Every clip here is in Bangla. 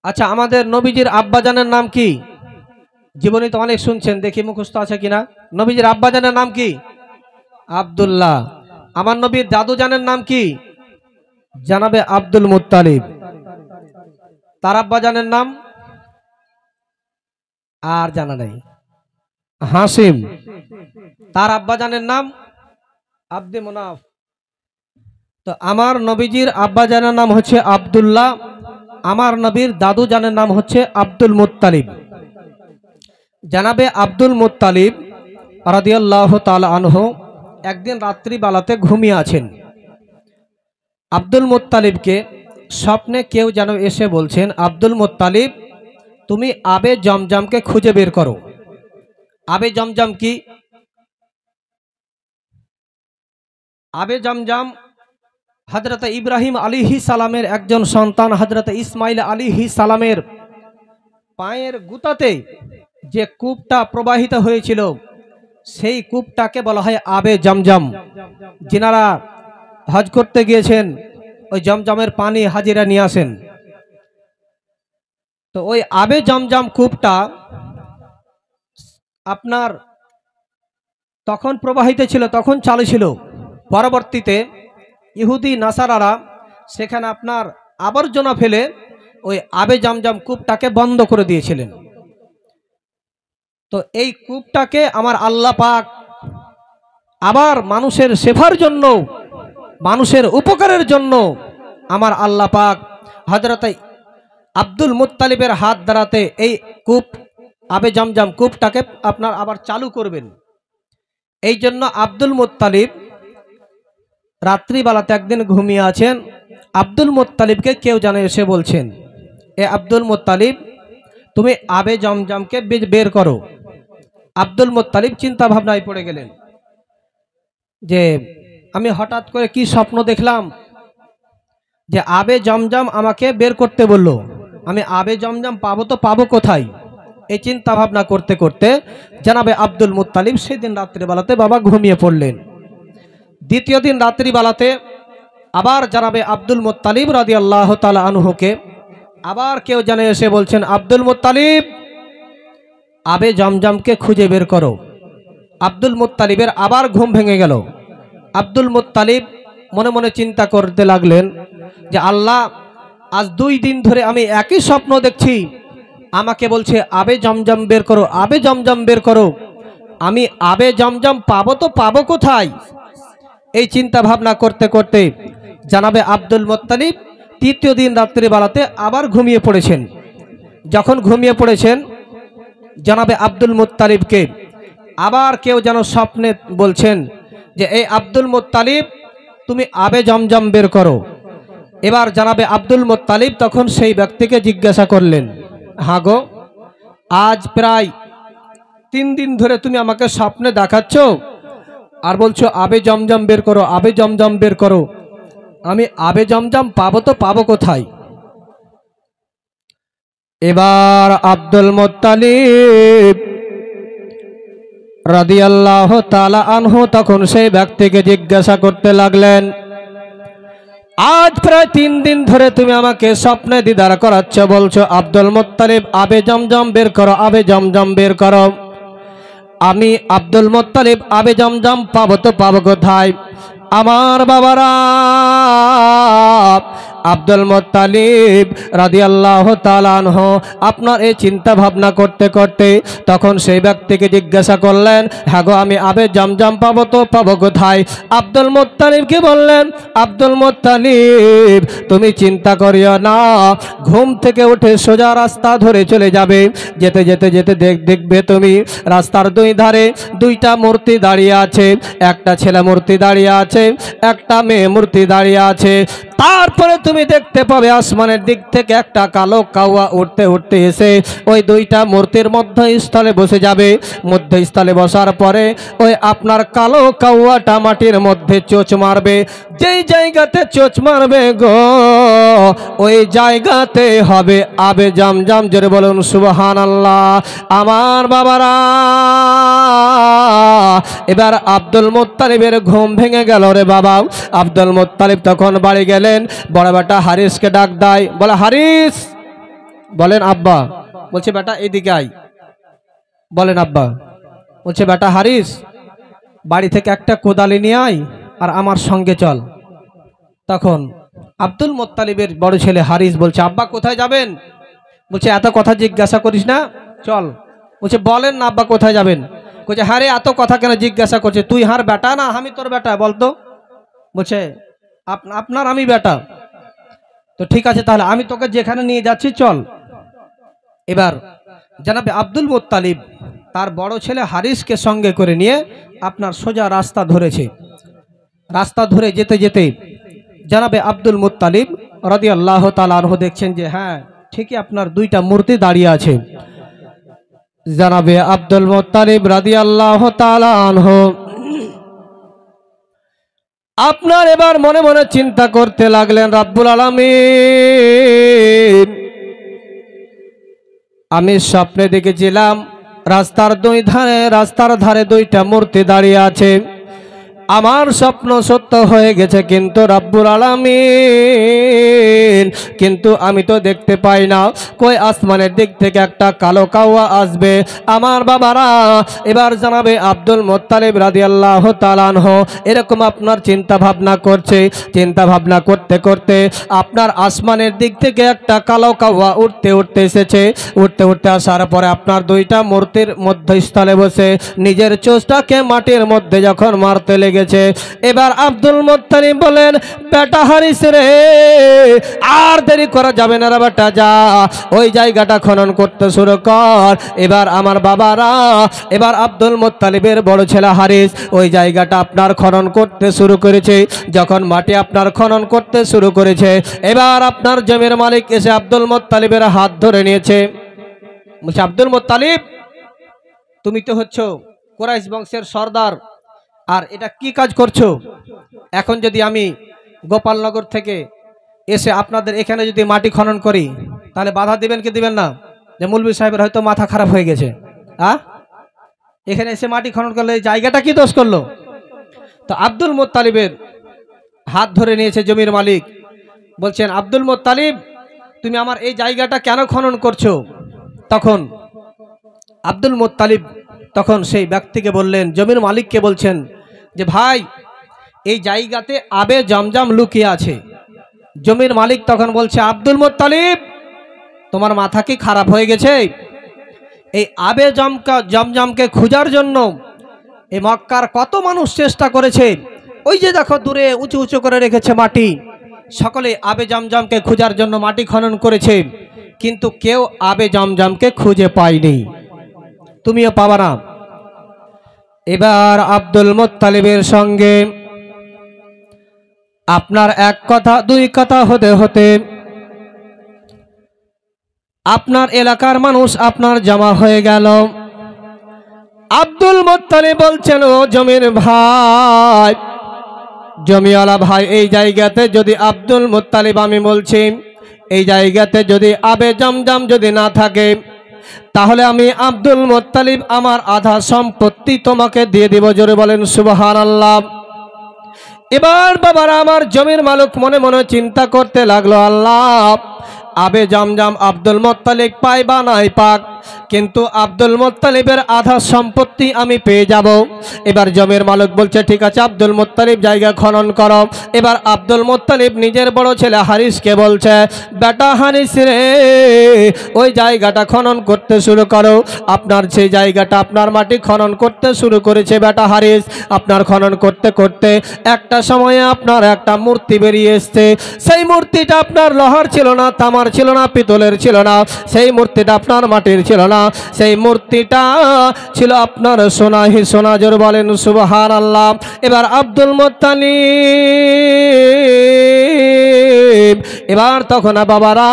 আচ্ছা, আমাদের নবীজির আব্বাজানের নাম কি? জীবনী তো অনেক শুনছেন, দেখি মুখস্থ আছে কিনা। নবীজির আব্বাজানের নাম কি? আব্দুল্লাহ। আমার নবীর দাদুজানের নাম কি? জানাবে আব্দুল মুত্তালিব। তার আব্বাজানের নাম আর জানা নাই, হাসিম। তার আব্বাজানের নাম আব্দে মুনাফ। তো আমার নবীজির আব্বাজানের নাম হচ্ছে আব্দুল্লাহ, আমার নবীর দাদু জানের নাম হচ্ছে আব্দুল মুত্তালিব। জানাবে আব্দুল মুত্তালিব রাদিয়াল্লাহু তাআলা আনহু একদিন রাত্রিবেলাতে ঘুমিয়ে আছেন। আব্দুল মুত্তালিবকে স্বপ্নে কেউ যেন এসে বলছেন, আব্দুল মুত্তালিব তুমি আবে জমজমকে খুঁজে বের করো। আবে জমজম কি? আবে জমজম হযরত ইব্রাহিম আলাইহিস সালামের একজন সন্তান হযরত ইসমাইল আলাইহিস সালামের পায়ের গুতাতে যে কূপটা প্রবাহিত হয়েছিল সেই কূপটাকে বলা হয় আবে জমজম। যিনারা হজ করতে গিয়েছেন ওই জমজমের পানি হাজিরা নিয়ে আসেন। তো ওই আবে জমজম কূপটা আপনার তখন প্রবাহিত ছিল, তখন চালু ছিল। পরবর্তীতে ইহুদি নাসারারা সেখানে আপনার আবর্জনা ফেলে ওই আবে জমজম কূপটাকে বন্ধ করে দিয়েছিলেন। তো এই কূপটাকে আমার আল্লাহ পাক আবার মানুষের সেবার জন্য, মানুষের উপকারের জন্য আমার আল্লাহ পাক হযরত আব্দুল মুত্তালিবের হাত দ্বারাতে এই কূপ আবে জমজম কূপটাকে আপনার আবার চালু করবেন। এই জন্য আব্দুল মুত্তালিব রাত্রিবেলাতে একদিন ঘুমিয়ে আছেন। আব্দুল মুত্তালিবকে কেউ জানে এসে বলছেন, এ আব্দুল মুত্তালিব তুমি আবে জমজমকে বের করো। আব্দুল মুত্তালিব চিন্তা ভাবনায় পড়ে গেলেন যে আমি হঠাৎ করে কি স্বপ্ন দেখলাম যে আবে জমজম আমাকে বের করতে বলল, আমি আবে জমজম পাবো তো পাবো কোথায়? এই চিন্তা ভাবনা করতে করতে জানাবে আব্দুল মুত্তালিব সেদিন রাত্রিবেলাতে বাবা ঘুমিয়ে পড়লেন। দ্বিতীয় দিন রাত্রিবেলাতে আবার জানাবে আব্দুল মুত্তালিব রাদিয়াল্লাহু তাআলা আনহুকে আবার কেউ জানে এসে বলছেন, আব্দুল মুত্তালিব আবে জমজমকে খুঁজে বের করো। আব্দুল মুত্তালিবের আবার ঘুম ভেঙে গেল। আব্দুল মুত্তালিব মনে মনে চিন্তা করতে লাগলেন যে আল্লাহ, আজ 2 দিন ধরে আমি একই স্বপ্ন দেখছি, আমাকে বলছে আবে জমজম বের করো, আবে জমজম বের করো। আমি আবে জমজম পাবো তো পাবো কোথায়? এই চিন্তা ভাবনা করতে করতে জানাবে আব্দুল মুত্তালিব তৃতীয় দিন রাত্রিবেলাতে আবার ঘুমিয়ে পড়েছেন। যখন ঘুমিয়ে পড়েছেন জানাবে আব্দুল মুত্তালিবকে আবার কেউ যেন স্বপ্নে বলছেন যে এই আব্দুল মুত্তালিব তুমি আবে জমজম বের করো। এবার জানাবে আব্দুল মুত্তালিব তখন সেই ব্যক্তিকে জিজ্ঞাসা করলেন, হ্যাঁ গো, আজ প্রায় 3 দিন ধরে তুমি আমাকে স্বপ্নে দেখাচ্ছ আর বলছো আবে জমজম বের করো, আবে জমজম বের করো। আমি আবে জমজম পাবো তো পাবো কোথায়? এবার আব্দুল মুত্তালিব রাদিয়াল্লাহু তাআলা আনহু তখন সেই ব্যক্তিকে জিজ্ঞাসা করতে লাগলেন, আজ প্রায় 3 দিন ধরে তুমি আমাকে স্বপ্নে দিদার করাচ্ছ, বলছো আব্দুল মুত্তালিব আবে জমজম বের করো, আবে জমজম বের করো। আমি আব্দুল মুত্তালিব আবে জমজম পাবো তো পাবো কোথায়? আমার বাবারা, আব্দুল মুত্তালিব রাদিয়াল্লাহু তাআলা আনহু আপনার এই চিন্তা ভাবনা করতে করতে তখন সেই ব্যক্তিকে জিজ্ঞাসা করলেন, হ্যাঁ গো, আমি আবে জমজম পাবো তো পাবো কোথায়? আব্দুল মুত্তালিবকে বললেন, আব্দুল মুত্তালিব তুমি চিন্তা করিও না, ঘুম থেকে উঠে সোজা রাস্তা ধরে চলে যাবে। যেতে যেতে যেতে দেখবে তুমি রাস্তার 2 ধারে 2টা মূর্তি দাঁড়িয়ে আছে, একটা ছেলে মূর্তি দাঁড়িয়ে আছে, একটা মেয়ে মূর্তি দাঁড়িয়ে আছে। তারপরে তুমি দেখতে পাবে আসমানের দিক থেকে একটা কালো কাওয়া উঠতে উঠতে এসে ওই 2টা মূর্তির মধ্যস্থলে বসে যাবে। মধ্যস্থলে বসার পরে ওই আপনার কালো কাওয়াটা মাটির মধ্যে চোঁচ মারবে। যেই জায়গাতে চোঁচ মারবে গো, ওই জায়গাতে হবে আবে জমজম। জোরে বলুন সুবহানাল্লাহ। আমার বাবারা, এবার আব্দুল মুত্তালিবের ঘুম ভেঙে গেল রে বাবা। আব্দুল মুত্তালিব তখন বাড়ি গেলেন, বড় বেটা হারিসকে ডাক দেয়, বলে হারিস বলেন আব্বা। বলছে বেটা এদিকে আয়। বলেন আব্বা। বলছে বেটা হারিস, বাড়ি থেকে একটা কোদালি নিয়ে আয় আর আমার সঙ্গে চল। তখন আব্দুল মোত্তালিবের বড় ছেলে হারিস বলছে আব্বা কোথায় যাবেন? বলছে এত কথা জিজ্ঞাসা করিস না, চল। বলছে বলেন না আব্বা কোথায় যাবেন? বলছে হ্যাঁ রে, এত কথা কেন জিজ্ঞাসা করছে? তুই হার বেটা না আমি তোর বেটা, বলতো। বলছে আপনার আমি বেটা। তো ঠিক আছে, তাহলে আমি তোকে যেখানে নিয়ে যাচ্ছি চল। এবার জনাবে আব্দুল মোত্তালিব তার বড় ছেলে হারিসকে সঙ্গে করে নিয়ে আপনার সোজা রাস্তা ধরেছে। রাস্তা ধরে যেতে যেতে জনাবে আব্দুল মোত্তালিব রাদিয়াল্লাহু তাআলা আনহু দেখছেন যে হ্যাঁ ঠিকই আপনার দুইটা মূর্তি দাঁড়িয়ে আছে। জনাবে আব্দুল মোত্তালিব রাদিয়াল্লাহু তাআলা আনহু আপনার এবার মনে মনে চিন্তা করতে লাগলেন, রাব্বুল আলামিন, আমি স্বপ্নে দেখেছিলাম রাস্তার ধারে দুইটা মূর্তি দাঁড়িয়ে আছে। আমার স্বপ্ন সত্য হয়ে গেছে, কিন্তু রাব্বুল আলামিন কিন্তু আমি তো দেখতে পাই না। কই আসমানের দিক থেকে একটা কালো কাওয়া আসবে। আমার বাবারা এবার জানাবে আব্দুল মোত্তালিব রাদিয়াল্লাহু তাআলা আনহু এরকম আপনার চিন্তা ভাবনা করছে। চিন্তা ভাবনা করতে করতে আপনার আসমানের দিক থেকে একটা কালো কাওয়া উঠতে উঠতে এসেছে। উঠতে উঠতে আসার পরে আপনার দুইটা মূর্তির মধ্যস্থলে বসে নিজের চোঁচটাকে মাটির মধ্যে যখন মারতে লেগে গেছে। এবার আব্দুল মোত্তালিব বলেন বেটা হারিস রে, আর দেরি করা যাবে না রে বেটা, যা ওই জায়গাটা খনন করতে শুরু কর। এবার আমার বাবারা এবার আব্দুল মোত্তালিবের বড় ছেলে হারিস ওই জায়গাটা আপনার খনন করতে শুরু করেছে। যখন মাটি আপনার খনন করতে শুরু করেছে, এবার আপনার জমির মালিক এসে আব্দুল মোত্তালিবের হাত ধরে নিয়েছে। বলছে আব্দুল মোত্তালিব, তুমি তো হচ্ছ কুরাইশ বংশের সর্দার, আর এটা কি কাজ করছো? এখন যদি আমি গোপালনগর থেকে এসে আপনাদের এখানে যদি মাটি খনন করি তাহলে বাধা দিবেন কি দিবেন না? যে মৌলভী সাহেবের হয়তো মাথা খারাপ হয়ে গেছে, এখানে এসে মাটি খনন করলে এই জায়গাটা কি দোষ করলো? তো আব্দুল মোত্তালিবের হাত ধরে নিয়েছে জমির মালিক। বলছেন আব্দুল মোত্তালিব, তুমি আমার এই জায়গাটা কেন খনন করছো? তখন আব্দুল মোত্তালিব তখন সেই ব্যক্তিকে বললেন, জমির মালিককে বলছেন যে ভাই এই জায়গাতে আবে জমজম লুকিয়ে আছে। জমির মালিক তখন বলছে আব্দুল মোত্তালিব, তোমার মাথা কি খারাপ হয়ে গেছে? এই আবে জমজমকে খোঁজার জন্য এই মক্কার কত মানুষ চেষ্টা করেছে। ওই যে দেখো দূরে উঁচু উঁচু করে রেখেছে মাটি, সকলে আবে জমজমকে খোঁজার জন্য মাটি খনন করেছে, কিন্তু কেউ আবে জমজমকে খুঁজে পায়নি, তুমিও পাবা না। এবার আব্দুল মোত্তালিবের সঙ্গে আপনার এক কথা দুই কথা হতে হতে আপনার এলাকার মানুষ আপনার জমা হয়ে গেল। আব্দুল মোত্তালিব বলছেন, ও জমির ভাই, জমিওয়ালা ভাই, এই জায়গাতে যদি আব্দুল মোত্তালিব, আমি বলছি এই জায়গাতে যদি আবে জমজম যদি না থাকে তাহলে আমি আব্দুল মোত্তালিব আমার আধা সম্পত্তি তোমাকে দিয়ে দিব। জোরে বলেন সুবহানাল্লাহ। এবার বাবারা আমার জমির মালিক মনে মনে চিন্তা করতে লাগলো, আল্লাহ আবে জমজম আব্দুল মোত্তালিব পাই বা নাই পাক, কিন্তু আব্দুল মোত্তালিবের আধা সম্পত্তি আমি পেয়ে যাব। এবার জমির মালিক বলছে ঠিক আছে আব্দুল মোত্তালিব জায়গা খনন করো। এবার আব্দুল মোত্তালিব নিজের বড় ছেলে হারিসকে বলছে, বেটা হারিস রে, ওই জায়গাটা খনন করতে শুরু করো। আপনার সেই জায়গাটা আপনার মাটি খনন করতে শুরু করেছে বেটা হারিস। আপনার খনন করতে করতে একটা সময়ে আপনার একটা মূর্তি বেরিয়ে এসছে। সেই মূর্তিটা আপনার লোহার ছিল না, তামার ছিল না, পিতলের ছিল না, সেই মূর্তিটা আপনার মাটির ছিল না, সেই মূর্তিটা ছিল আপনার সোনাহি সোনা। জোর বলেন সুবহানাল্লাহ। এবার আব্দুল মোত্তালিব এবার তখন বাবারা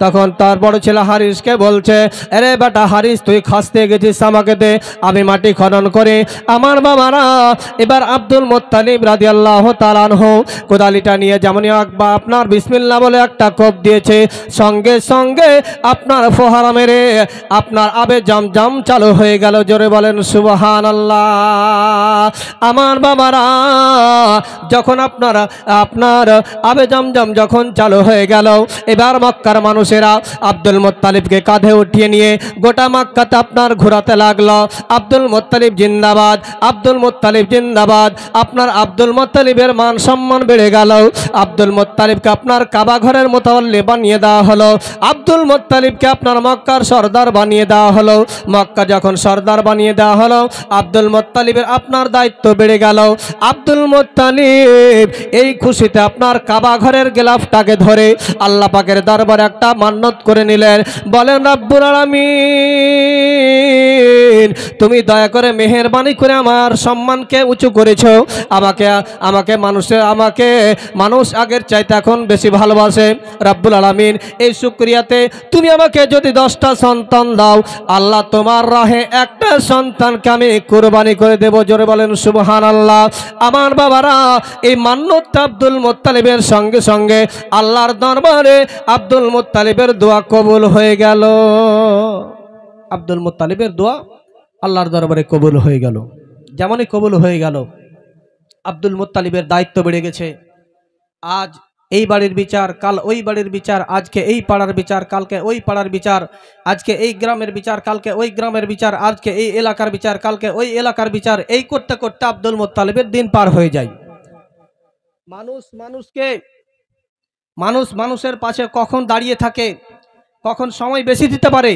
তখন তার বড় ছেলে হারিসকে বলছে, আরে বেটা হারিস, তুই খাসতে গেছিস, আমাকে দে, আমি মাটি খনন করে। আমার বাবারা এবার আব্দুল মোত্তালিব রাদিয়াল্লাহু তাআলা আনহু কোদালিটা নিয়ে যেমনই আপনার বিসমিল্লাহ বলে একটা কোপ দিয়েছে, সঙ্গে সঙ্গে আপনার ফোহারা মেরে আপনার আবে জমজম চালু হয়ে গেল। জোরে বলেন সুবহানাল্লাহ। আমার বাবারা, যখন আপনার আবে জমজম যখন চালু হয়ে গেল, এবার মক্কার মানুষেরা আব্দুল মুত্তালিবকে কাঁধে উঠিয়ে নিয়ে গোটা মক্কাতে আপনার ঘোরাতে লাগলো। আব্দুল মুত্তালিব জিন্দাবাদ, আব্দুল মুত্তালিব জিন্দাবাদ। আপনার আব্দুল মুত্তালিবের মান সম্মান বেড়ে গেল। আব্দুল মুত্তালিবকে আপনার কাবা ঘরের মোতাল্লি বানিয়ে দেওয়া হলো। আব্দুল মুত্তালিবকে আপনার মক্কার সর্দার বানিয়ে দেওয়া হলো। মক্কা যখন সর্দার বানিয়ে দেওয়া হলো, আব্দুল মুত্তালিবের আপনার দায়িত্ব বেড়ে গেল। আব্দুল মুত্তালিব এই খুশিতে আপনার কাবা ঘরের গিলাফটাকে ধরে আল্লাহ পাকের দরবারে একটা মান্নত করে নিলেন। বলেন রব্বুল আলামিন, তুমি দয়া করে মেহেরবানি করে আমার সম্মানকে উঁচু করেছো। আমাকে মানুষ আগের চাইতে এখন বেশি ভালোবাসে। রব্বুল আলামিন, এই শুকরিয়াতে তুমি আমাকে যদি 10টা সন্তান দাও, আল্লাহ তোমার রাহে একটা সন্তানকে আমি কুরবানি করে দেব। জোরে বলেন সুবহানাল্লাহ। আমার বাবারা, এই মান্যতটা আব্দুল মুত্তালিবের সঙ্গে সঙ্গে আল্লাহর দরবারে আব্দুল মুত্তালিবের দোয়া কবুল হয়ে গেল। আব্দুল মুত্তালিবের দোয়া আল্লাহর দরবারে কবুল হয়ে গেল। যেমনই কবুল হয়ে গেল, আব্দুল মুত্তালিবের দায়িত্ব বেড়ে গেছে। আজ এই বাড়ির বিচার, কাল ওই বাড়ির বিচার, আজকে এই পাড়ার বিচার, কালকে ওই পাড়ার বিচার, আজকে এই গ্রামের বিচার, কালকে ওই গ্রামের বিচার, আজকে এই এলাকার বিচার, কালকে ওই এলাকার বিচার। এই করতে করতে আব্দুল মুত্তালিবের দিন পার হয়ে যায়। মানুষের পাশে কখন দাঁড়িয়ে থাকে, কখন সময় বেশি দিতে পারে,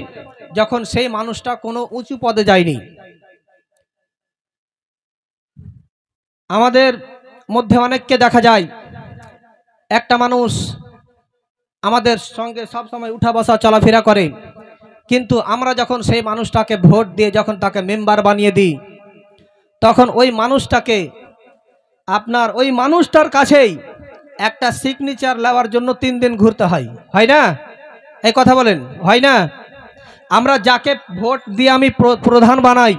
যখন সেই মানুষটা কোনো উঁচু পদে যায়নি। আমাদের মধ্যে অনেককে দেখা যায়, একটা মানুষ আমাদের সঙ্গে সব সময় উঠা বসা চলাফেরা করে, কিন্তু আমরা যখন সেই মানুষটাকে ভোট দিয়ে যখন তাকে মেম্বার বানিয়ে দিই, তখন ওই মানুষটার কাছেই একটা সিগনেচার নেওয়ার জন্য 3 দিন ঘুরতে হয়। হয় না? এই কথা বলেন, হয় না? আমরা যাকে ভোট দিয়ে আমি প্রধান বানাই,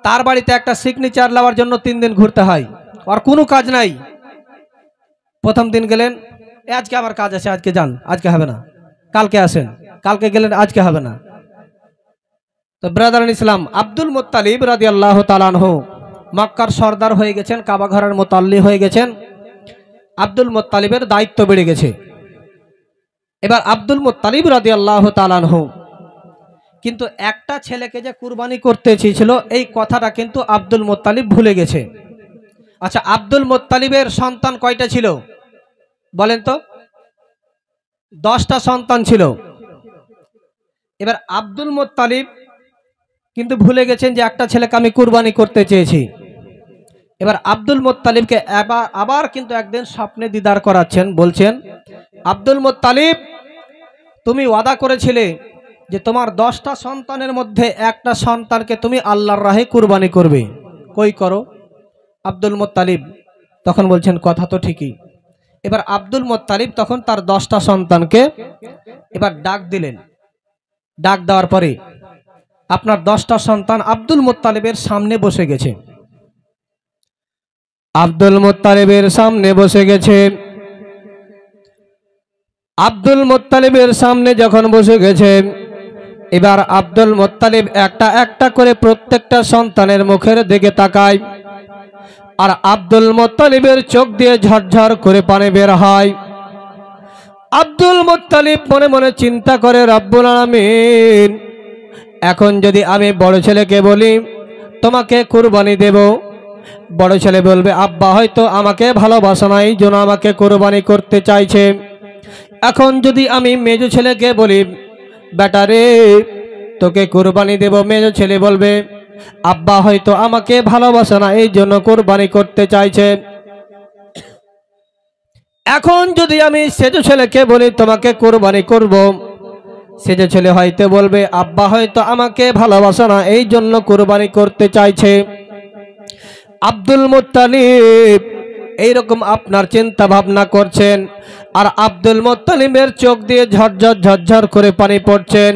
তার বাড়িতে একটা সিগনেচার নেওয়ার জন্য 3 দিন ঘুরতে হয়। আর কোনো কাজ নাই। প্রথম দিন গেলেন, আজকে আমার কাজ আছে, আজকে যান, আজকে হবে না, কালকে আসেন, কালকে গেলেন, আজকে হবে না। তো ব্রাদার ইসলাম, আব্দুল মুত্তালিব রাদিয়াল্লাহু তাআলা আনহু মক্কার সর্দার হয়ে গেছেন, কাবা ঘরের মুতাল্লি হয়ে গেছেন। আব্দুল মুত্তালিবের দায়িত্ব বেড়ে গেছে। এবার আব্দুল মুত্তালিব রাদিয়াল্লাহু তাআলা আনহু কিন্তু একটা ছেলেকে যে কুরবানি করতে চেয়েছিল, এই কথাটা কিন্তু আব্দুল মুত্তালিব ভুলে গেছে। আচ্ছা, আব্দুল মুত্তালিবের সন্তান কয়টা ছিল বলেন তো? 10টা সন্তান ছিল। এবার আব্দুল মুত্তালিব কিন্তু ভুলে গেছেন যে একটা ছেলেকে আমি কুরবানি করতে চেয়েছি। এবার আব্দুল মুত্তালিবকে আবার কিন্তু একদিন স্বপ্নে দিদার করাচ্ছেন, বলছেন, আব্দুল মুত্তালিব, তুমি ওয়াদা করেছিলে যে তোমার 10টা সন্তানের মধ্যে একটা সন্তানকে তুমি আল্লাহর রাহে কুরবানি করবে, কই করো? আব্দুল মুত্তালিব তখন বলছেন, কথা তো ঠিকই। এবার আব্দুল মুত্তালিব তখন তার 10টা সন্তানকে এবার ডাক দিলেন। ডাক দেওয়ার পরে আপনার 10টা সন্তান আব্দুল মুত্তালিবের সামনে বসে গেছে। আব্দুল মুত্তালিবের সামনে বসে গেছে। আব্দুল মুত্তালিবের সামনে যখন বসে গেছে, এবার আব্দুল মুত্তালিব একটা একটা করে প্রত্যেকটা সন্তানের মুখের দিকে তাকায়। আর আব্দুল মুত্তালিবের চোখ দিয়ে ঝরঝর করে পানি বের হয়। আব্দুল মুত্তালিব মনে মনে চিন্তা করে, রব্বুল আলামিন, এখন যদি আমি বড় ছেলেকে বলি তোমাকে কুরবানি দেব, বড় ছেলে বলবে আব্বা হয়তো আমাকে ভালোবাসা নাই, জন্য আমাকে কুরবানি করতে চাইছে। এখন যদি আমি মেজো ছেলেকে বলি বেটা রে তোকে কুরবানি দেব, মেজো ছেলে বলবে আব্বা হয়তো আমাকে ভালোবাসে না, এই জন্য কুরবানি করতে চাইছে। এখন যদি আমি সেজো ছেলেকে বলি তোমাকে কুরবানি করব, সেজো ছেলে হয়তো বলবে আব্বা হয়তো আমাকে ভালোবাসে না, এই জন্য কুরবানি করতে চাইছে। আব্দুল মুত্তালিব এইরকম আপনার চিন্তা ভাবনা করছেন, আর আব্দুল মুত্তালিবের চোখ দিয়ে ঝরঝর ঝরঝর করে পানি পড়ছেন।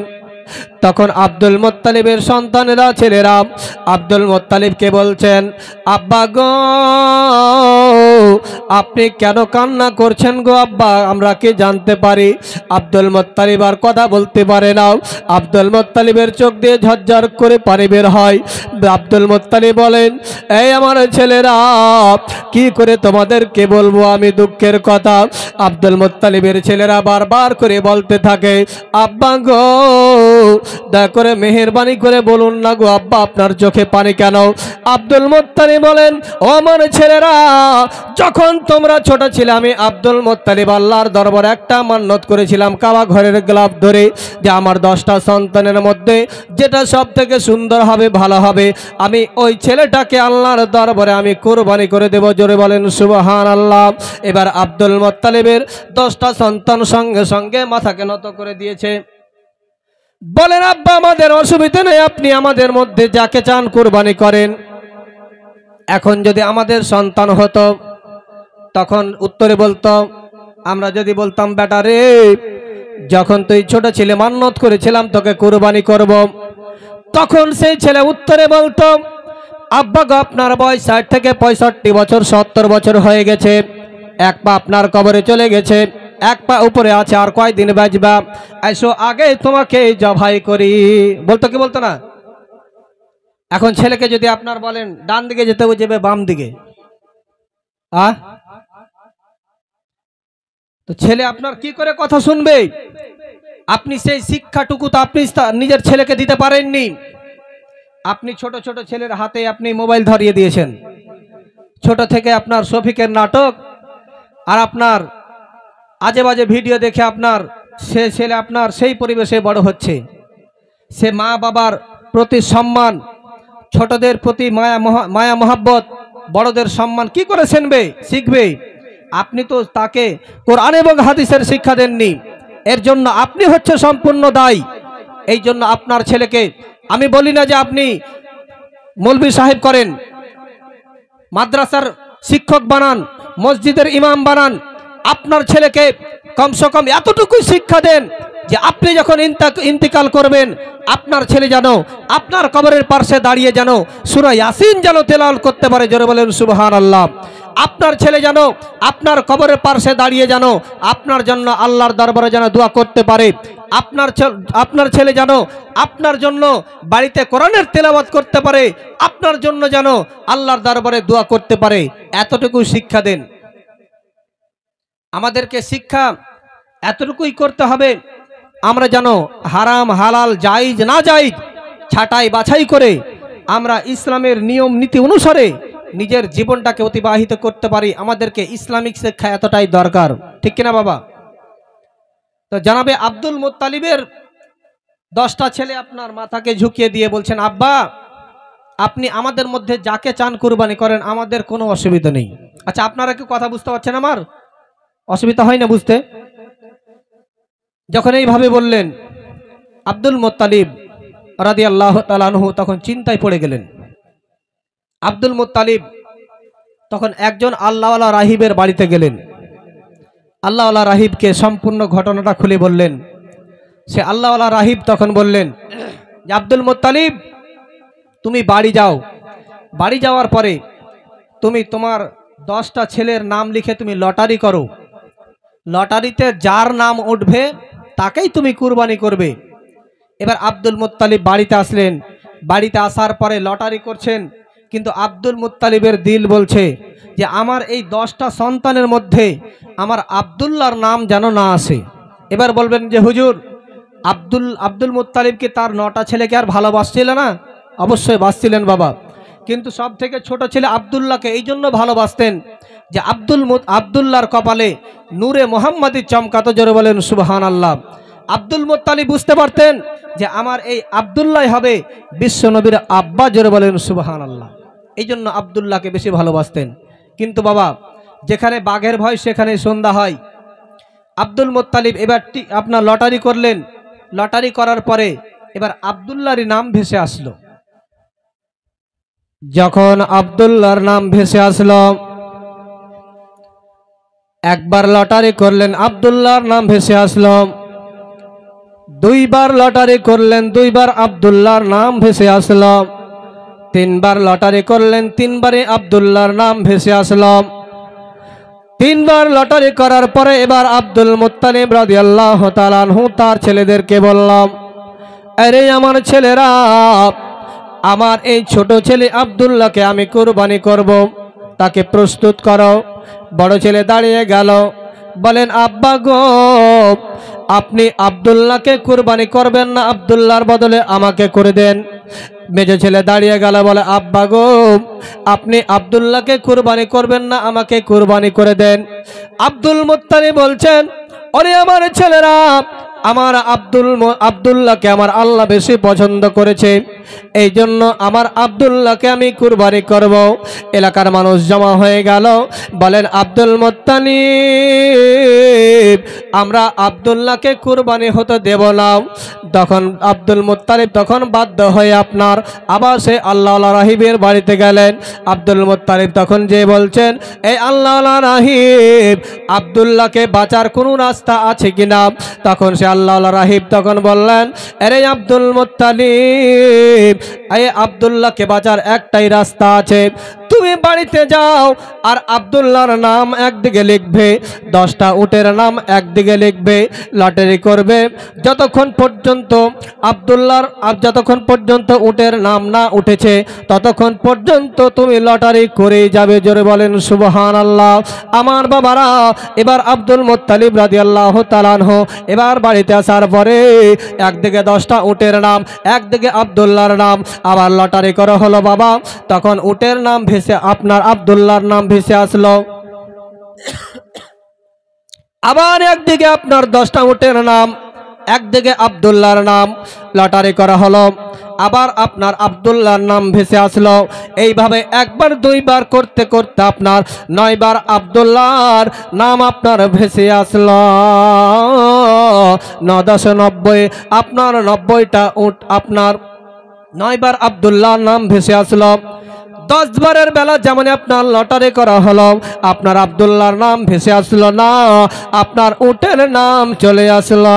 তখন আব্দুল মুত্তালিবের সন্তানেরা ছেলেরা আব্দুল মুত্তালিবকে বলছেন, আব্বা গো আপনি কেন কান্না করছেন গো আব্বা, আমরা কি জানতে পারি? আব্দুল মুত্তালিব আর কথা বলতে পারে না। আব্দুল মুত্তালিবের চোখ দিয়ে ঝরঝর করে পানি বের হয়। আব্দুল মুত্তালিব বলেন, এই আমার ছেলেরা, কি করে তোমাদেরকে বলবো আমি দুঃখের কথা। আব্দুল মুত্তালিবের ছেলেরা বারবার করে বলতে থাকে, আব্বা গো দয়া করে মেহেরবানি করে বলুন না গো আব্বা, আপনার চোখে পানি কেন? আব্দুল মুত্তালিব বলেন, ও আমার ছেলেরা, যখন তোমরা ছোট ছিলে আমি আব্দুল মুত্তালিব আল্লাহর দরবারে একটা মান্নত করেছিলাম কাবা ঘরের গ্লাভ ধরে, যে আমার 10টা সন্তানের মধ্যে যেটা সব থেকে সুন্দর হবে, ভালো হবে, আমি ওই ছেলেটাকে আল্লাহর দরবারে আমি কুরবানি করে দেব। জোরে বলেন সুবহানাল্লাহ। এবার আব্দুল মুত্তালিবের 10টা সন্তান সঙ্গে সঙ্গে মাথাকে নত করে দিয়েছে। বলেন, আব্বা আমাদের অসুবিধা নেই, আপনি আমাদের মধ্যে যাকে চান কুরবানি করেন। এখন যদি আমাদের সন্তান হতো, তখন উত্তরে বলতো, আমরা যদি বলতাম, বেটা রে যখন তুই ছোট ছেলে মান্নত করেছিলাম তোকে কুরবানি করব, তখন সেই ছেলে উত্তরে বলতো, আব্বা গো আপনার বয়স 60 থেকে 65 বছর 70 বছর হয়ে গেছে, এক পা আপনার কবরে চলে গেছে, এক পা উপরে আছে, আর কয়দিন বাঁচবা, এসো আগে তোমাকে জবাই করি। বলতো কি বলতো না? এখন ছেলেকে যদি আপনার বলেন ডান দিকে যেতে, ও যাবে বাম দিকে। তো ছেলে আপনার কি করে কথা শুনবে? আপনি সেই শিক্ষাটুকু তো আপনি নিজের ছেলেকে দিতে পারেননি। আপনি ছোট ছোট ছেলের হাতে আপনি মোবাইল ধরিয়ে দিয়েছেন। ছোট থেকে আপনার শফিকের নাটক আর আপনার আজে বাজে ভিডিও দেখে আপনার সে ছেলে আপনার সেই পরিবেশে বড় হচ্ছে। সে মা বাবার প্রতি সম্মান, ছোটদের প্রতি মায়া মহাব্বত, বড়দের সম্মান কি করে শিখবে? আপনি তো তাকে কোরআন এবং হাদিসের শিক্ষা দেননি। এর জন্য আপনি হচ্ছে সম্পূর্ণ দায়ী। এই জন্য আপনার ছেলেকে আমি বলি না যে আপনি মৌলভী সাহেব করেন, মাদ্রাসার শিক্ষক বানান, মসজিদের ইমাম বানান। আপনার ছেলেকে কমসে কম এতটুকুই শিক্ষা দেন যে আপনি যখন ইন্তিকাল করবেন, আপনার ছেলে যেন আপনার কবরের পাশে দাঁড়িয়ে যেন সূরা ইয়াসিন যেন তেলাওয়াত করতে পারে। জোরে বলেন সুবহানাল্লাহ। আপনার ছেলে যেন আপনার কবরের পাশে দাঁড়িয়ে যেন আপনার জন্য আল্লাহর দরবারে যেন দোয়া করতে পারে। আপনার ছেলে যেন আপনার জন্য বাড়িতে কোরআনের তেলাওয়াত করতে পারে, আপনার জন্য যেন আল্লাহর দরবারে দোয়া করতে পারে। এতটুকু শিক্ষা দেন। আমাদেরকে শিক্ষা এতটুকুই করতে হবে, আমরা যেন হারাম হালাল জায়েজ না জায়েজ ছাঁটাই বাছাই করে আমরা ইসলামের নিয়ম নীতি অনুসারে নিজের জীবনটাকে অতিবাহিত করতে পারি। আমাদেরকে ইসলামিক শিক্ষা এতটাই দরকার, ঠিক কিনা বাবা? তো জানাবে আব্দুল মুত্তালিবের 10টা ছেলে আপনার মাথাকে ঝুঁকিয়ে দিয়ে বলছেন, আব্বা আপনি আমাদের মধ্যে যাকে চান কুরবানি করেন, আমাদের কোনো অসুবিধা নেই। আচ্ছা, আপনারা কি কথা বুঝতে পারছেন? আমার অসুবিধা হয় না বুঝতে? যখন এইভাবে বললেন আব্দুল মুত্তালিব রাদিয়াল্লাহু তাআলা আনহু তখন চিন্তায় পড়ে গেলেন। আব্দুল মুত্তালিব তখন একজন আল্লাহওয়ালা রাহিবের বাড়িতে গেলেন। আল্লাহওয়ালা রাহিবকে সম্পূর্ণ ঘটনাটা খুলে বললেন। সে আল্লাহওয়ালা রাহিব তখন বললেন যে, আব্দুল মুত্তালিব তুমি বাড়ি যাও, বাড়ি যাওয়ার পরে তুমি তোমার 10টা ছেলের নাম লিখে তুমি লটারি করো, লটারিতে যার নাম উঠবে তাকেই তুমি কুরবানি করবে। এবার আব্দুল মুত্তালিব বাড়িতে আসলেন। বাড়িতে আসার পরে লটারি করছেন, কিন্তু আব্দুল মুত্তালিবের দিল বলছে যে আমার এই 10টা সন্তানের মধ্যে আমার আব্দুল্লাহর নাম যেন না আসে। এবার বলবেন যে হুজুর, আব্দুল মুত্তালিবকে তার 9টা ছেলেকে আর ভালোবাসছিলেন না? অবশ্যই বাসছিলেন বাবা, কিন্তু সব থেকে ছোট ছেলে আব্দুল্লাহকে এই জন্য ভালোবাসতেন যে আব্দুল্লাহর কপালে নূরে মোহাম্মদী চমকাতো। জোরে বলেন সুবহানাল্লাহ। আব্দুল মুত্তালিব বুঝতে পারতেন যে আমার এই আব্দুল্লাহ হবে বিশ্ব নবীর আব্বা। জোরে বলেন সুবহানাল্লাহ। এই জন্য আব্দুল্লাহকে বেশি ভালোবাসতেন। কিন্তু বাবা, যেখানে বাঘের ভয় সেখানে সন্ধ্যা হয়। আব্দুল মুত্তালিব এবার আপনার লটারি করলেন। লটারি করার পরে এবার আব্দুল্লাহর নাম ভেসে আসলো। যখন আব্দুল্লাহর নাম ভেসে আসলো, একবার লটারি করলেন, আব্দুল্লাহর নাম ভেসে আসলো। দুইবার লটারি করলেন, দুইবার আব্দুল্লাহর নাম ভেসে আসলো। তিনবার লটারি করলেন, তিনবারে আব্দুল্লাহর নাম ভেসে আসলো। তিনবার লটারি করার পরে এবার আব্দুল মুত্তালিব রাদিয়াল্লাহু তাআলা আনহু তার ছেলেদেরকে বললাম, আরে আমার ছেলেরা, আমার এই ছোট ছেলে আব্দুল্লাহকে আমি কুরবানি করব, তাকে প্রস্তুত করো। বড় ছেলে দাঁড়িয়ে গেল, বলেন আব্বা গো, আপনি আব্দুল্লাহকে কুরবানি করবেন না, আব্দুল্লাহর বদলে আমাকে করে দেন। মেজো ছেলে দাঁড়িয়ে গেল, বলে আব্বা গো, আপনি আব্দুল্লাহকে কুরবানি করবেন না, আমাকে কুরবানি করে দেন। আব্দুল মুত্তালিব বলছেন, ওরে আমার ছেলেরা, আমার আব্দুল্লাহকে আমার আল্লাহ বেশি পছন্দ করেছে, এই জন্য আমার আব্দুল্লাহকে আমি কুরবানি করব। এলাকার মানুষ জমা হয়ে গেল, বলেন আব্দুল মুত্তালিব, আমরা আব্দুল্লাহকে কুরবানি হতে দেব না। তখন আব্দুল মুত্তালিব তখন বাধ্য হয়ে আপনার আবার সে আল্লাহ রাহিবের বাড়িতে গেলেন। আব্দুল মুত্তালিব তখন যে বলছেন, এই আল্লাহ রাহিব, আব্দুল্লাহকে বাঁচার কোনো রাস্তা আছে কিনা? তখন সে আল্লাহ রাহিব তখন বললেন, আরে আব্দুল মুত্তালিব, এই আব্দুল্লাহকে বাঁচার একটাই রাস্তা আছে, তুমি বাড়িতে যাও আর আব্দুল্লাহর নাম একদিকে লিখবে, 10টা উটের নাম একদিকে লিখবে, লটারি করবে। যতক্ষণ পর্যন্ত যতক্ষণ পর্যন্ত উটের নাম না উঠেছে ততক্ষণ পর্যন্ত তুমি লটারি করেই যাবে। জোরে বলেন সুবহানাল্লাহ। আমার বাবারা, এবার আব্দুল মুত্তালিব রাদিয়াল্লাহু তাআলা আনহু এবার বাড়িতে আসার পরে একদিকে 10টা উটের নাম, একদিকে আব্দুল্লাহর নাম, আবার লটারি করা হলো বাবা। তখন উটের নাম ভেসে আপনার আব্দুল্লাহর নাম ভেসে আসলো। আবার একদিকে আপনার 10টা উটের নাম, একদিকে আব্দুল্লাহর নাম, লটারি করা হলো, আবার আপনার আব্দুল্লাহর নাম ভেসে আসলো। এইভাবে একবার দুইবার করতে করতে আপনার 9 বার আব্দুল্লাহর নাম আপনার ভেসে আসলো। 9 10 90, আপনার 90টা উট আপনার 9 বার আব্দুল্লাহর নাম ভেসে আসলো। 10 বারের বেলা যেমন আপনার লটারি করা হলো, আপনার আব্দুল্লাহর নাম ভেসে আসলো না, আপনার উটের নাম চলে আসলো।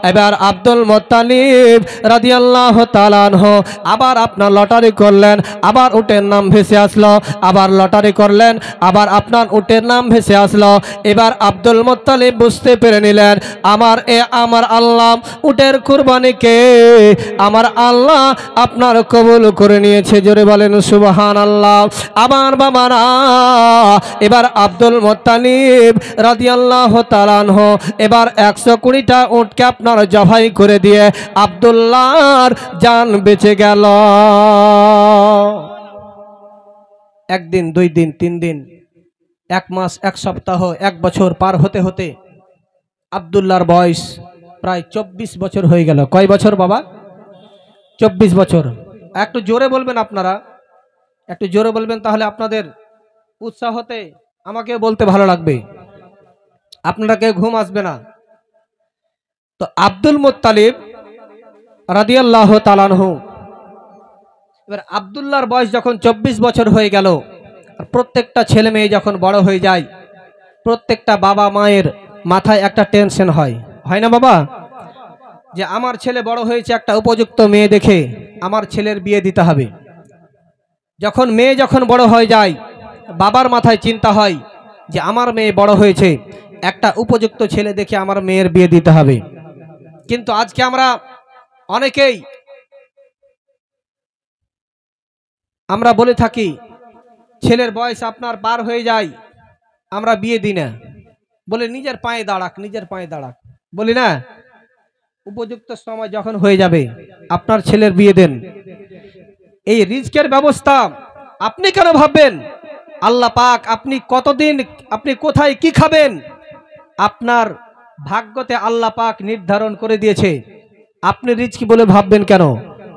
এবার আব্দুল মুত্তালিব রাদিয়াল্লাহু তাআলা আনহু আবার আপনার লটারি করলেন, আবার উটের নাম ভেসে আসলো, আবার লটারি করলেন, আবার আপনার উটের নাম ভেসে আসলো। এবার আব্দুল মুত্তালিব বুঝতে পেরে নিলেন, আমার আল্লাহ উটের কুরবানিকে আমার আল্লাহ আপনার কবুল করে নিয়েছে। জোরে বলেন সুবহানাল্লাহ। আমার বাবারা, এবার আব্দুল মুত্তালিব রাদিয়াল্লাহু তাআলা আনহু এবার 120টা উটকে আপনার জবাই করে দিয়ে আব্দুল্লাহর জান বেঁচে গেল। একদিন, 2 দিন, 3 দিন, 1 মাস, 1 সপ্তাহ, 1 বছর পার হতে হতে আব্দুল্লাহর বয়স প্রায় 24 বছর হয়ে গেল। কয় বছর বাবা? 24 বছর। একটু জোরে বলবেন আপনারা, একটু জোরে বলবেন, তাহলে আপনাদের উৎসাহতে আমাকে বলতে ভালো লাগবে, আপনারা কেউ ঘুম আসবে না। তো আব্দুল মুত্তালিব রাদিয়াল্লাহু তাআলা আনহু, এবার আব্দুল্লাহর বয়স যখন 24 বছর হয়ে গেল, প্রত্যেকটা ছেলে মেয়ে যখন বড় হয়ে যায়, প্রত্যেকটা বাবা মায়ের মাথায় একটা টেনশন হয় না বাবা, যে আমার ছেলে বড় হয়েছে, একটা উপযুক্ত মেয়ে দেখে আমার ছেলের বিয়ে দিতে হবে। যখন মেয়ে বড় হয়ে যায়, বাবার মাথায় চিন্তা হয় যে আমার মেয়ে বড় হয়েছে, একটা উপযুক্ত ছেলে দেখে আমার মেয়ের বিয়ে দিতে হবে। কিন্তু আজকে আমরা অনেকেই আমরা বলে থাকি, ছেলের বয়স আপনার পার হয়ে যায়, আমরা বিয়ে দিই না, বলে নিজের পায়ে দাঁড়াক, নিজের পায়ে দাঁড়াক, বলি না। উপযুক্ত সময় যখন হয়ে যাবে আপনার ছেলের বিয়ে দেন। এই রিজকের ব্যবস্থা আপনি কেন ভাববেন? আল্লাহ পাক আপনি কতদিন, আপনি কোথায় কি খাবেন, আপনার ভাগ্যতে আল্লাহ পাক নির্ধারণ করে দিয়েছে। আপনি রিজকি বলে ভাববেন কেন?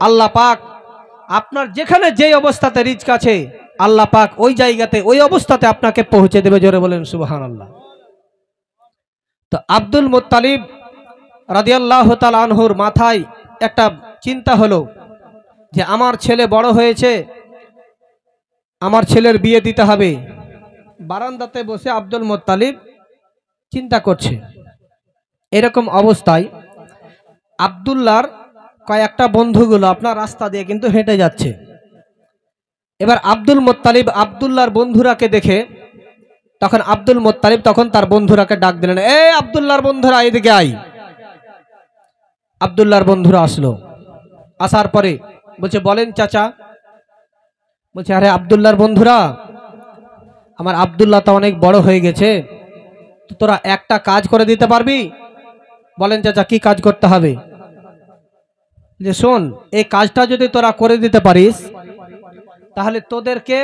আল্লাহ পাক আপনার যেখানে যেই অবস্থাতে রিজক আছে, আল্লাহ পাক ওই জায়গাতে ওই অবস্থাতে আপনাকে পৌঁছে দেবে। জোরে বলেন সুবহানাল্লাহ। তো আব্দুল মুত্তালিব রাদিয়াল্লাহু তাআলা আনহুর মাথায় একটা চিন্তা হলো যে আমার ছেলে বড় হয়েছে, আমার ছেলের বিয়ে দিতে হবে। বারান্দাতে বসে আব্দুল মুত্তালিব চিন্তা করছে। এরকম অবস্থায় আব্দুল্লাহর কয়েকটা বন্ধুগুলো আপনার রাস্তা দিয়ে কিন্তু হেঁটে যাচ্ছে। এবার আব্দুল মুত্তালিব আব্দুল্লাহর বন্ধুরাকে দেখে তখন আব্দুল মুত্তালিব তখন তার বন্ধুরাকে ডাক দিলেন, এ আব্দুল্লাহর বন্ধুরা এদিকে আই। আব্দুল্লাহর বন্ধুরা আসলো, আসার পরে বলছে, বলেন চাচা। বলছে, আরে আব্দুল্লাহর বন্ধুরা, আমার আব্দুল্লাহ তো অনেক বড় হয়ে গেছে, তো তোরা একটা কাজ করে দিতে পারবি? বলেন চাচা, কি কাজ করতে হবে? যে শোন, এই কাজটা যদি তোরা করে দিতে পারিস তাহলে তোদেরকে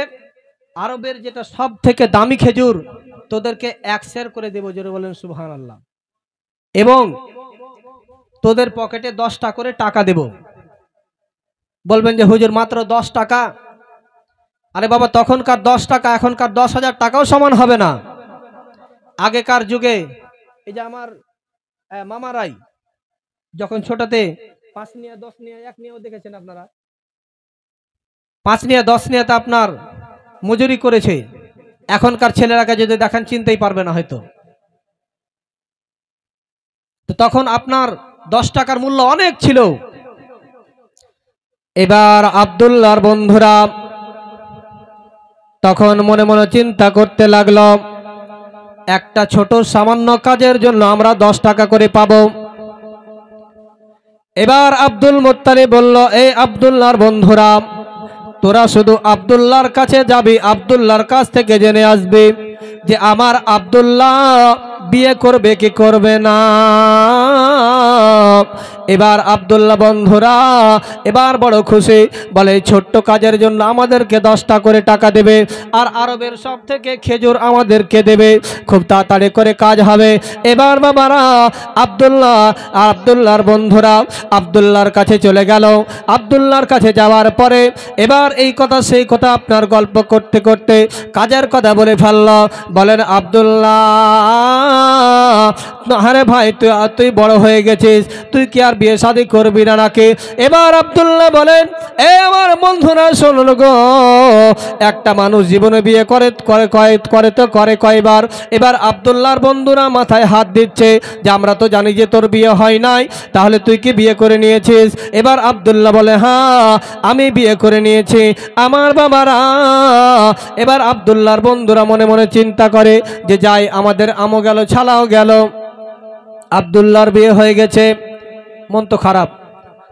আরবের যেটা সব থেকে দামি খেজুর তোদেরকে 1 সের করে দেবো। জোরে বলেন সুবহানাল্লাহ। এবং তোদের পকেটে 10টা করে টাকা দেব। বলবেন যে হুজুর মাত্র 10 টাকা? আরে বাবা, তখনকার 10 টাকা এখনকার 10,000 টাকাও সমান হবে না। আগেকার যুগে এই যে আমার মামারাই যখন ছোটতে 5 নিয়ে 10 নিয়ে 1 নিয়েও দেখেছেন আপনারা, 5 নিয়ে 10 নিয়ে তো আপনার মজুরি করেছে। এখনকার ছেলেরাকে যদি দেখেন চিনতেই পারবে না হয়তো। তো তখন আপনার 10 টাকার মূল্য অনেক ছিল। এবার আব্দুল্লাহর বন্ধুরা তখন মনে মনে চিন্তা করতে লাগলো, একটা ছোট সামান্য কাজের জন্য আমরা 10 টাকা করে পাবো। এবার আব্দুল মুত্তালিব বলল, এই আব্দুল্লাহর বন্ধুরা, তোরা শুধু আব্দুল্লাহর কাছে যাবি, আব্দুল্লাহর কাছ থেকে জেনে আসবি যে আমার আব্দুল্লাহ বিয়ে করবে কি করবে না। এবার আব্দুল্লাহ বন্ধুরা এবার বড় খুশি, বলে ছোট্ট কাজের জন্য আমাদেরকে 10টা করে টাকা দেবে, আর আরবের সব থেকে খেজুর আমাদেরকে দেবে, খুব তাড়াতাড়ি করে কাজ হবে। এবার বাবারা আব্দুল্লাহর বন্ধুরা আব্দুল্লাহর কাছে চলে গেল। আব্দুল্লাহর কাছে যাওয়ার পরে এবার এই কথা সেই কথা আপনার গল্প করতে করতে কাজের কথা বলে ফেলল। বলেন, আব্দুল্লাহ, আরে ভাই, তুই বড় হয়ে গেছিস, তুই কি আর বিয়ে শাদী করবি না নাকি? এবার আব্দুল্লাহ বলেন, এ আমার বন্ধুরা শুনুন গো, একটা মানুষ জীবনে বিয়ে করে তো করে কয়বার? এবার আব্দুল্লাহর বন্ধুরা মাথায় হাত দিচ্ছে যে আমরা তো জানি যে তোর বিয়ে হয় নাই, তাহলে তুই কি বিয়ে করে নিয়েছিস? এবার আব্দুল্লাহ বলে, হ্যাঁ আমি বিয়ে করে নিয়েছি আমার বাবারা। এবার আব্দুল্লাহর বন্ধুরা মনে মনে চিন্তা করে যে যাই, আমাদের আমও গেল ছালাও গেল, আব্দুল্লাহর বিয়ে হয়ে গেছে, মন তো খারাপ।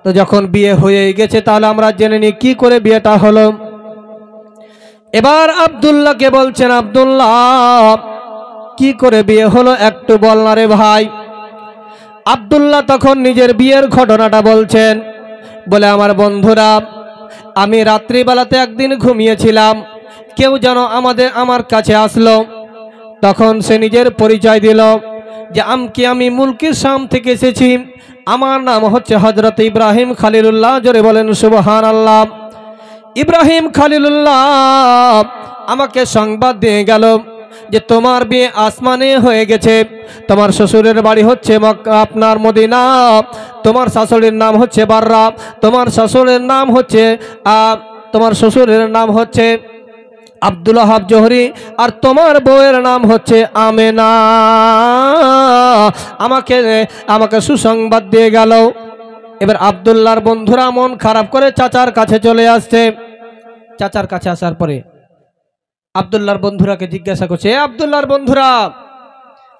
তো যখন বিয়ে হয়ে গেছে তাহলে আমরা জেনে নিই কি করে বিয়েটা হলো। এবার আব্দুল্লাহকে বলছেন, আব্দুল্লাহ কি করে বিয়ে হলো একটু বল না রে ভাই। আব্দুল্লাহ তখন নিজের বিয়ের ঘটনাটা বলছেন। বলে, আমার বন্ধুরা, আমি রাত্রিবেলাতে একদিন ঘুমিয়েছিলাম, কেউ যেন আমার কাছে আসলো। তখন সে নিজের পরিচয় দিল যে আমি মুলকি শাম থেকে এসেছি, আমার নাম হচ্ছে হযরত ইব্রাহিম খলিলুল্লাহ। জোরে বলেন সুবহানাল্লাহ। ইব্রাহিম খলিলুল্লাহ আমাকে সংবাদ দিয়ে গেল যে তোমার বিয়ে আসমানে হয়ে গেছে, তোমার শ্বশুরের বাড়ি হচ্ছে আপনার মদিনা, তোমার শাশুড়ির নাম হচ্ছে বাররা, তোমার শ্বশুরের নাম হচ্ছে আব্দুল ওয়াহাব জোহরি, আর তোমার বউয়ের নাম হচ্ছে আমেনা। আমাকে সুসংবাদ দিয়ে গেল। এবার আব্দুল্লাহর বন্ধুরা মন খারাপ করে চাচার কাছে চলে আসছে। চাচার কাছে আসার পরে আব্দুল্লাহর বন্ধুরাকে জিজ্ঞাসা করছে, আব্দুল্লাহর বন্ধুরা,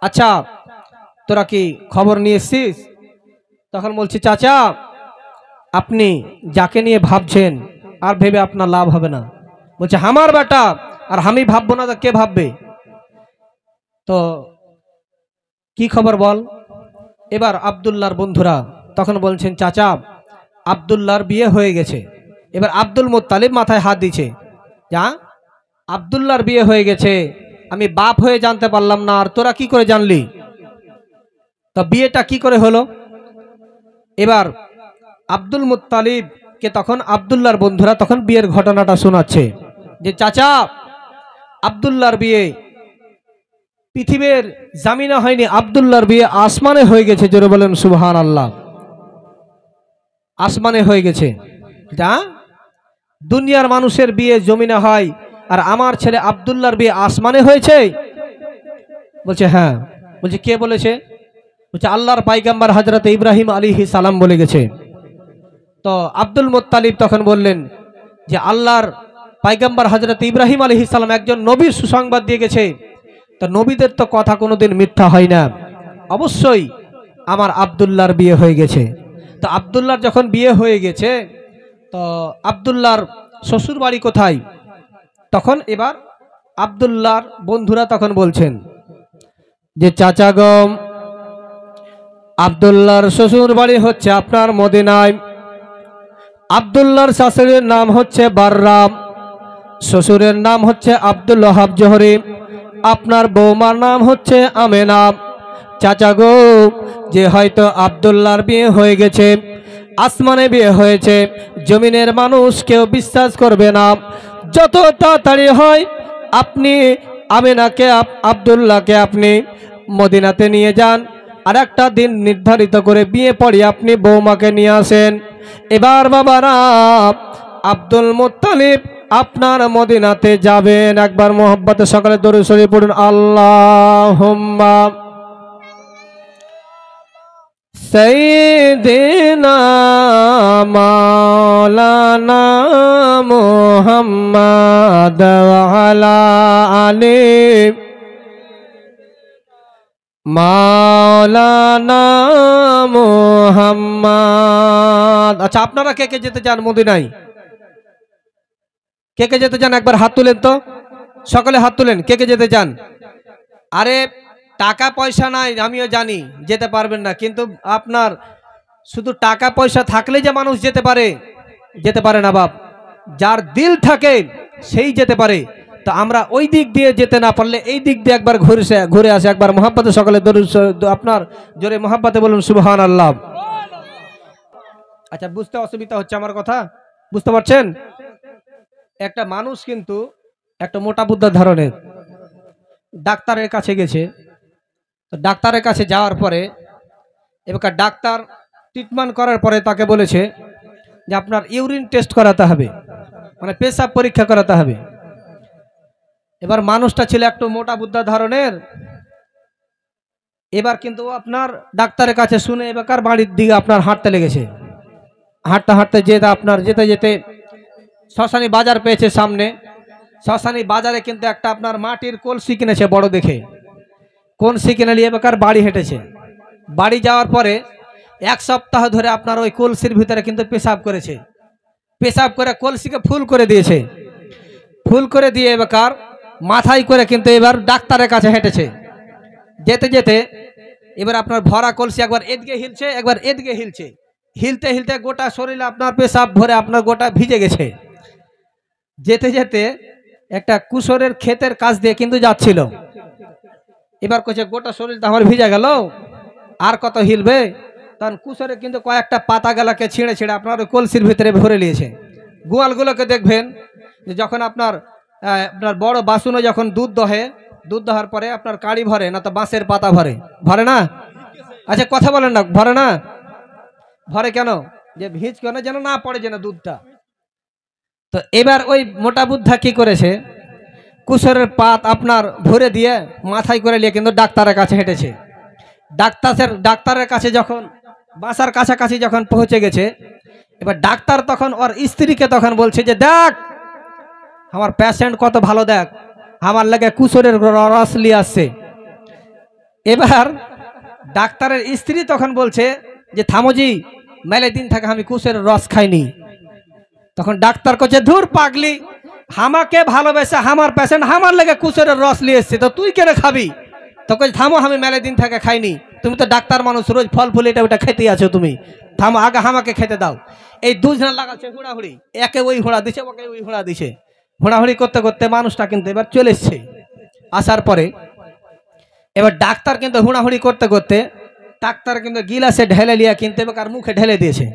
আচ্ছা তোরা কি খবর নিয়ে এসছিস? তখন বলছি, চাচা আপনি যাকে নিয়ে ভাবছেন আর ভেবে আপনার লাভ হবে না। বলছে, আমার বেটা, আর আমি ভাববো না তো কে ভাববে? তো কি খবর বল। এবার আব্দুল্লাহর বন্ধুরা তখন বলছেন, চাচা আব্দুল্লাহর বিয়ে হয়ে গেছে। এবার আব্দুল মুত্তালিব মাথায় হাত দিছে, যা আব্দুল্লাহর বিয়ে হয়ে গেছে, আমি বাপ হয়ে জানতে পারলাম না, আর তোরা কি করে জানলি? তো বিয়েটা কি করে হলো? এবার আব্দুল মুত্তালিবকে তখন আব্দুল্লাহর বন্ধুরা তখন বিয়ের ঘটনাটা শোনাচ্ছে যে চাচা আব্দুল্লাহর বিয়ে পৃথিবীর জামিনে হয়নি, আব্দুল্লাহর বিয়ে আসমানে হয়ে গেছে। জোরে বলেন সুবহানাল্লাহ। আসমানে হয়ে গেছে। যা দুনিয়ার মানুষের বিয়ে জমিনে হয়, আর আমার ছেলে আব্দুল্লাহর বিয়ে আসমানে হয়েছে। বলছে, হ্যাঁ। বলছে, কে বলেছে? বলছে আল্লাহর পাইগাম্বার হযরত ইব্রাহিম আলাইহিস সালাম বলে গেছে। তো আব্দুল মুত্তালিব তখন বললেন যে আল্লাহর পাইগাম্বার হযরত ইব্রাহিম আলাইহিস সালাম একজন নবীর সুসংবাদ দিয়ে গেছে, তো নবীদের তো কথা কোনোদিন মিথ্যা হয় না, অবশ্যই আমার আব্দুল্লাহর বিয়ে হয়ে গেছে। তো আব্দুল্লাহর যখন বিয়ে হয়ে গেছে, তো আব্দুল্লাহর শ্বশুর বাড়ি কোথায়? তখন এবার আব্দুল্লাহর বন্ধুরা তখন বলছেন যে চাচা গো, আব্দুল্লাহর শ্বশুর বাড়ি হচ্ছে আপনার মদিনায়। আব্দুল্লাহর শাশুড়ির নাম হচ্ছে বাররাম, শ্বশুরের নাম হচ্ছে আব্দুল ওয়াহাব জোহরি, আপনার বৌমার নাম হচ্ছে আমেনা। চাচা গো, যে হয়তো আব্দুল্লাহর বিয়ে হয়ে গেছে, আসমানে বিয়ে হয়েছে, জমিনের মানুষ কেউ বিশ্বাস করবে না। যত তাড়াতাড়ি হয় আপনি আমেনাকে আব্দুল্লাহকে আপনি মদিনাতে নিয়ে যান, আর একটা দিন নির্ধারিত করে বিয়ে পড়ে আপনি বৌমাকে নিয়ে আসেন। এবার বাবারা আব্দুল মুত্তালিব আপনার মদিনাতে যাবেন। একবার মোহাব্বতে সকালে দরুদ শরীফ পড়ুন, আল্লাহুম্মা সাইয়্যিদিনা মাওলানা মুহাম্মাদ ওয়া আলা আলি মাওলানা মুহাম্মাদ। আচ্ছা, আপনারা কে কে যেতে চান মদিনায়? কে কে যেতে চান একবার হাত তুলেন তো, সকলে হাত তুলেন, কে কে যেতে চান? আরে টাকা পয়সা নাই আমিও জানি, যেতে পারবেন না, কিন্তু আপনার শুধু টাকা পয়সা থাকলে যে মানুষ যেতে পারে, যেতে পারে না বাপ। যার দিল থাকে সেই যেতে পারে। তো আমরা ওই দিক দিয়ে যেতে না পারলে এই দিক দিয়ে একবার ঘুরে আসে। একবার মোহাব্বতে সকলে আপনার জোরে মোহাব্বতে বলুন সুবহানাল্লাহ। আচ্ছা, বুঝতে অসুবিধা হচ্ছে আমার কথা? বুঝতে পারছেন? একটা মানুষ কিন্তু একটা মোটা বুদ্ধা ধরনের ডাক্তারের কাছে গেছে। তো ডাক্তারের কাছে যাওয়ার পরে এবার ডাক্তার ট্রিটমেন্ট করার পরে তাকে বলেছে যে আপনার ইউরিন টেস্ট করাতে হবে, মানে পেশাব পরীক্ষা করাতে হবে। এবার মানুষটা ছিল একটু মোটা বুদ্ধা ধরনের। এবার কিন্তু আপনার ডাক্তারের কাছে শুনে এবার বাড়ির দিকে আপনার হাঁটতে লেগেছে। হাঁটতে হাঁটতে যেতে যেতে শ্মশানী বাজার পেয়েছে সামনে। শ্মশানী বাজারে কিন্তু একটা আপনার মাটির কলসি কিনেছে বড় দেখে, কলসি কিনে নিয়ে এবার বাড়ি হেঁটেছে। বাড়ি যাওয়ার পরে এক সপ্তাহ ধরে আপনার ওই কলসির ভিতরে কিন্তু পেশাব করেছে। পেশাব করে কলসিকে ফুল করে দিয়েছে। ফুল করে দিয়ে এবার মাথায় করে কিন্তু এবার ডাক্তারের কাছে হেঁটেছে। যেতে যেতে এবার আপনার ভরা কলসি একবার এদিকে হিলছে, একবার এদিকে হিলছে। হিলতে হিলতে গোটা শরীরে আপনার পেশাব ভরে আপনার গোটা ভিজে গেছে। যেতে যেতে একটা কুশরের ক্ষেতের কাছ দিয়ে কিন্তু যাচ্ছিল। এবার কইছে গোটা শরীরটা আমার ভিজে গেল, আর কত হিলবে? তখন কুশরে কিন্তু কয়েকটা পাতা গালাকে ছিঁড়ে ছিঁড়ে আপনার ওই কলসির ভিতরে ভরে নিয়েছে। গোয়ালগুলোকে দেখবেন যে যখন আপনার বড় বাসনে যখন দুধ দহে, দুধ দহার পরে আপনার কাড়ি ভরে না তো বাঁশের পাতা ভরে, ভরে না? আচ্ছা কথা বলেন না, ভরে না? ভরে কেন? যে ভিজ কেন, যেন না পড়ে যেন দুধটা। তো এবার ওই মোটা বুদ্ধা কি করেছে, কুশরের পাত আপনার ভরে দিয়ে মাথায় করে নিয়ে কিন্তু ডাক্তারের কাছে হেঁটেছে। ডাক্তারের কাছে যখন বাসার কাছাকাছি যখন পৌঁছে গেছে, এবার ডাক্তার তখন ওর স্ত্রীকে তখন বলছে যে দেখ আমার পেশেন্ট কত ভালো, দেখ আমার লাগে কুশরের রস নিয়ে আসছে। এবার ডাক্তারের স্ত্রী তখন বলছে যে থামোজি, মেলে দিন থেকে আমি কুশরের রস খাইনি। তখন ডাক্তার কচ্ছে ধুর পাগলি, আমাকে ভালোবেসে আমার পেশেন্ট আমার লাগে কুশরের রস নিয়ে এসছে, তো তুই কেন খাবি? তোকে থামো, আমি মেলে দিন থেকে খাইনি। তুমি তো ডাক্তার মানুষ, রোজ ফল ফুল এটা ওটা খেতে আছো, তুমি থামো, আগে আমাকে খেতে দাও। এই দুজন লাগাচ্ছে হুড়াহুড়ি, একে ওই হুড়া দিছে, ওকে ওই হুড়া দিছে। হুড়াহুড়ি করতে করতে মানুষটা কিন্তু এবার চলে এসছে। আসার পরে এবার ডাক্তার কিন্তু হুড়াহুড়ি করতে করতে ডাক্তার কিন্তু গিলাসে ঢেলে লিয়া কিন্তু এবার মুখে ঢেলে দিয়েছে।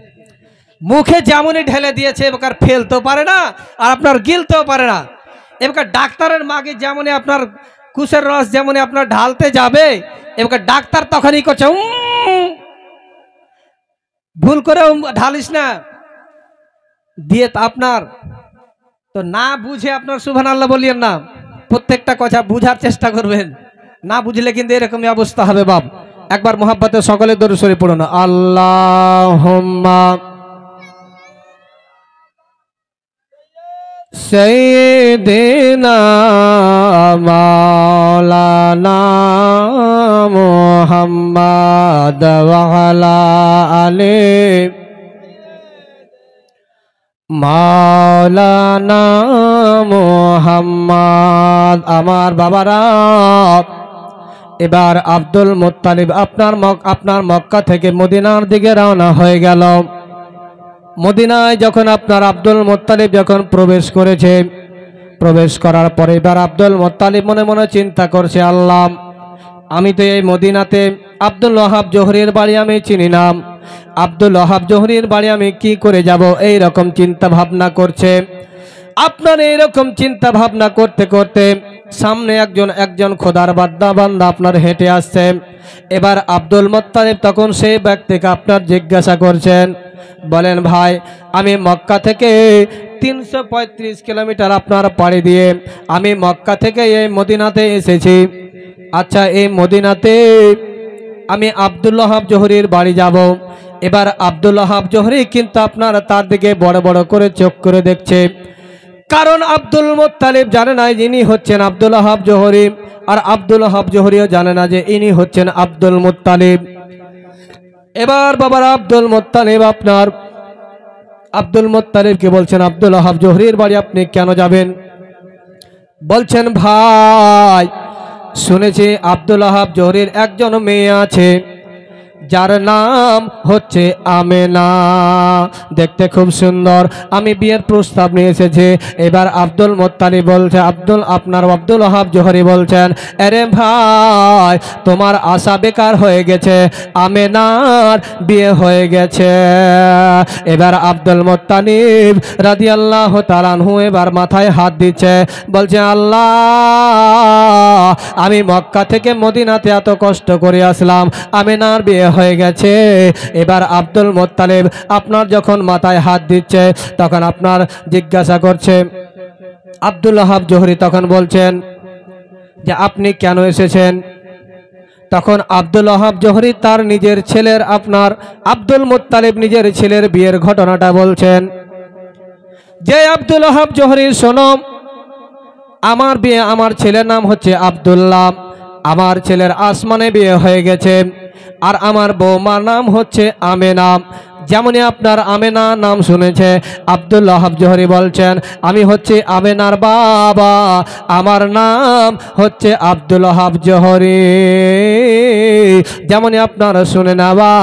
মুখে যেমনই ঢেলে দিয়েছে এবার ফেলতেও পারে না আর আপনার গিলতেও পারে না। এবার ডাক্তারের মাগে যেমনই আপনার কুশের রস যেমনই আপনার ঢালতে যাবে, এবার ডাক্তার তখনই করছে ভুল করে ঢালিস না দিয়ে। আপনার তো না বুঝে আপনার সুবহানাল্লাহ বলিয়েন না, প্রত্যেকটা কথা বুঝার চেষ্টা করবেন, না বুঝলে কিন্তু এরকমই অবস্থা হবে বাপ। একবার মোহাব্বতে সকলে দরুদ শরীফ পড়ুন। আল্লাহুম্মা সাইয়্যিদিনা মাওলানা মুহাম্মাদ ওয়া আলা আলি মাওলানা মুহাম্মদ। আমার বাবারা, এবার আব্দুল মুত্তালিব আপনার মক্কা থেকে মদিনার দিকে রওনা হয়ে গেল। মদিনায় যখন আপনার আব্দুল মুত্তালিব যখন প্রবেশ করেছে, প্রবেশ করার পরে এবার আব্দুল মুত্তালিব মনে মনে চিন্তা করছে, আল্লাহ, আমি তো এই মদিনাতে আব্দুল ওয়াহাব জোহরির বাড়ি আমি চিনি না, আব্দুল ওয়াহাব জোহরির বাড়ি আমি কি করে যাব, এই রকম চিন্তা ভাবনা করছে। আপনার এইরকম চিন্তা ভাবনা করতে করতে সামনে একজন খোদার বান্দা আপনার হেঁটে আসছে। এবার আব্দুল মুত্তালিব তখন সেই ব্যক্তিকে আপনার জিজ্ঞাসা করছেন, বলেন, ভাই, আমি মক্কা থেকে 335 কিলোমিটার আপনার পাড়ি দিয়ে আমি মক্কা থেকে এই মদিনাতে এসেছি। আচ্ছা, এই মদিনাতে আমি আব্দুল ওয়াহাব জোহরির বাড়ি যাব। এবার আব্দুল ওয়াহাব জোহরি কিন্তু আপনার তার দিকে বড় বড় করে চোখ করে দেখছে, কারণ আব্দুল মুত্তালিব জানে না ইনি হচ্ছেন আব্দুল ওয়াহাব জোহরি, আর আব্দুল ওয়াহাব জোহরিও জানে না যে ইনি হচ্ছেন আব্দুল মুত্তালিব। এবার বাবার আব্দুল মুত্তালিবকে বলছেন, আব্দুল ওয়াহাব জোহরির বাড়ি আপনি কেন যাবেন? বলছেন, ভাই, শুনেছি আব্দুল ওয়াহাব জোহরির একজন মেয়ে আছে, যার নাম হচ্ছে আমেনা, দেখতে খুব সুন্দর, আমি বিয়ের প্রস্তাব নিয়ে এসেছি। এবার আব্দুল মুত্তালিব বলছে, আব্দুল ওয়াহাব জোহরি বলছেন, আরে ভাই, তোমার আশা বেকার হয়ে গেছে, আমেনার বিয়ে হয়ে গেছে। এবার আব্দুল মুত্তালিব রাদিয়াল্লাহু তাআলা আনহু এবার মাথায় হাত দিচ্ছে, বলছে, আল্লাহ, আমি মক্কা থেকে মদিনাতে এত কষ্ট করে আসলাম, আমেনার বিয়ে হয়ে গেছে। এবার আব্দুল মুত্তালিব আপনার যখন মাথায় হাত দিচ্ছে তখন আপনার জিজ্ঞাসা করছে, আব্দুল ওয়াহাব জোহরি তখন বলছেন যে আপনি কেন এসেছেন? তখন আব্দুল ওয়াহাব জোহরি তার নিজের ছেলের, আপনার আব্দুল মুত্তালিব নিজের ছেলের বিয়ের ঘটনাটা বলছেন, যে আব্দুল ওয়াহাব জোহরি, শোনো, আমার বিয়ে, আমার ছেলের নাম হচ্ছে আব্দুল্লাহ, আমার ছেলের আসমানে বিয়ে হয়ে গেছে, আর আমার বৌমার নাম হচ্ছে আমেনা। যেমনই আপনার আমেনা নাম শুনেছে, আব্দুল ওয়াহাব জোহরি বলছেন, আমি হচ্ছে আমেনার বাবা, আমার নাম হচ্ছে আব্দুল ওয়াহাব জোহরি, যেমনই আপনারা শুনে নেওয়া।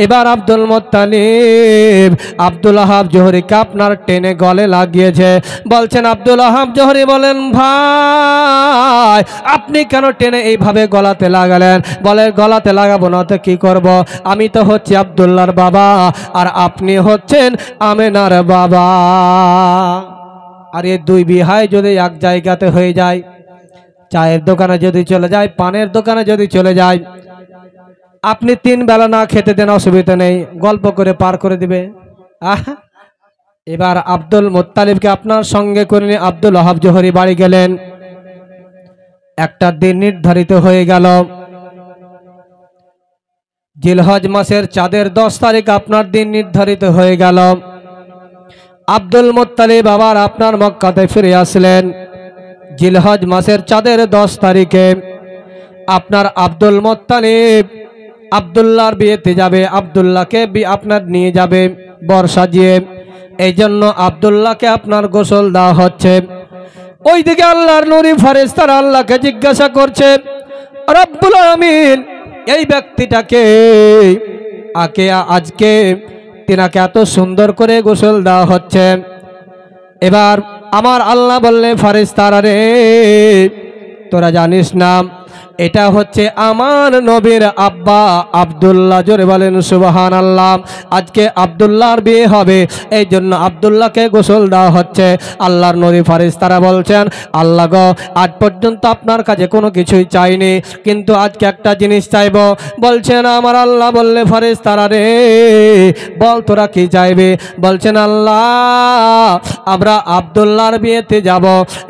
এবার আব্দুল মুত্তালিব আব্দুল ওয়াহাব জোহরিকে আপনার টেনে গলে লাগিয়েছে। বলছেন, আব্দুল ওয়াহাব জোহরি বলেন, ভাই, আপনি কেন টেনে এইভাবে গলাতে লাগালেন? বলে, গলাতে লাগাবো না তো কি করব, আমি তো হচ্ছে আব্দুল্লাহর বাবা, আর আপনি হচ্ছেন আমেনার বাবা। আর এই দুই বিহাই যদি এক জায়গাতে হয়ে যায়, চায়ের দোকানে যদি চলে যায়, পানের দোকানে যদি চলে যায়, আপনি 3 বেলা না খেতে দেন, অসুবিধা নেই, গল্প করে পার করে দিবে। এবার আব্দুল মুত্তালিবকে আপনার সঙ্গে করে নিয়ে আব্দুল ওয়াহাব জোহরি বাড়ি গেলেন। একটা দিন নির্ধারিত হয়ে গেল, জিলহজ মাসের চাঁদের 10 তারিখ আপনার দিন নির্ধারিত হয়ে গেল। আব্দুল মুত্তালিব আবার আপনার মক্কাতে ফিরে আসলেন। জিলহজ মাসের চাঁদের 10 তারিখে আপনার আব্দুল মুত্তালিব আব্দুল্লাহর বিয়েতে যাবে, আব্দুল্লাহকে আপনার নিয়ে যাবে বর সাজিয়ে। এই জন্য আব্দুল্লাহকে আপনার গোসল দেওয়া হচ্ছে। ওইদিকে আল্লাহর নূরি ফেরেশতারা আল্লাহকে জিজ্ঞাসা করছে, রব্বুল আমিন, এই ব্যক্তিটাকে আজকে তিনাকে এত সুন্দর করে গোসল দেওয়া হচ্ছে। এবার আমার আল্লাহ বললে, ফেরেশতারা রে, তোরা জানিস না এটা হচ্ছে আমার নবীর আব্বা আব্দুল্লাহ। জোরে বলেন সুবহানাল্লাহ। আজকে আব্দুল্লাহর বিয়ে হবে, এই জন্য আব্দুল্লাহকে গোসল দেওয়া হচ্ছে। আল্লাহর নবী ফেরেশতারা বলছেন, আল্লাহ গো, আজ পর্যন্ত আপনার কাছে কোনো কিছুই চাইনি, কিন্তু আজকে একটা জিনিস চাইব। বলছেন, আমার আল্লাহ বললে, ফেরেশতারা রে, বল তোরা কি চাইবে? বলছেন, আল্লাহ, আমরা আব্দুল্লাহর বিয়েতে যাব।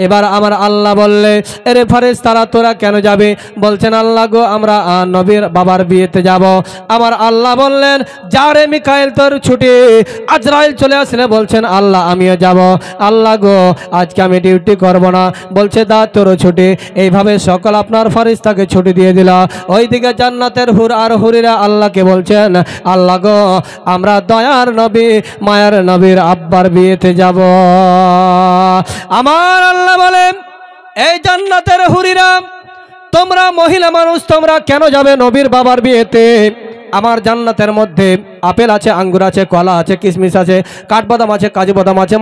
এবার আমার আল্লাহ বললে, এরে ফেরেশতারা, তোরা কেন যাবে? বলছেন আল্লাহ গো আমরা নবীর বাবার বিয়েতে যাব। আমার আল্লাহ বললেন যারে মিকাইল তোর ছুটি। আজরাইল চলে আসলে বলছেন আল্লাহ আমিও যাব। আল্লাহ গো আজকে আমি ডিউটি করব না। বলছে দা তোরও ছুটি। এইভাবে সকল আপনার ফেরেশতাকে ছুটি দিয়ে দিল। ওইদিকে জান্নাতের হুর আর হুরিরা আল্লাহকে বলছেন আল্লাহ গো আমরা দয়ার নবী মায়ার নবীর আব্বার বিয়েতে যাব। আমার আল্লাহ বলেন এই জান্নাতের হুরিরা তোমরা মহিলা মানুষ তোমরা কেন যাবে নবীর বাবার বিয়েতে? আমার জান্নাতের মধ্যে আপেল আছে, আঙ্গুর আছে, কলা আছে, কিশমিশ আছে, কাঠবাদাম আছে, কাজু বাদাম আছে,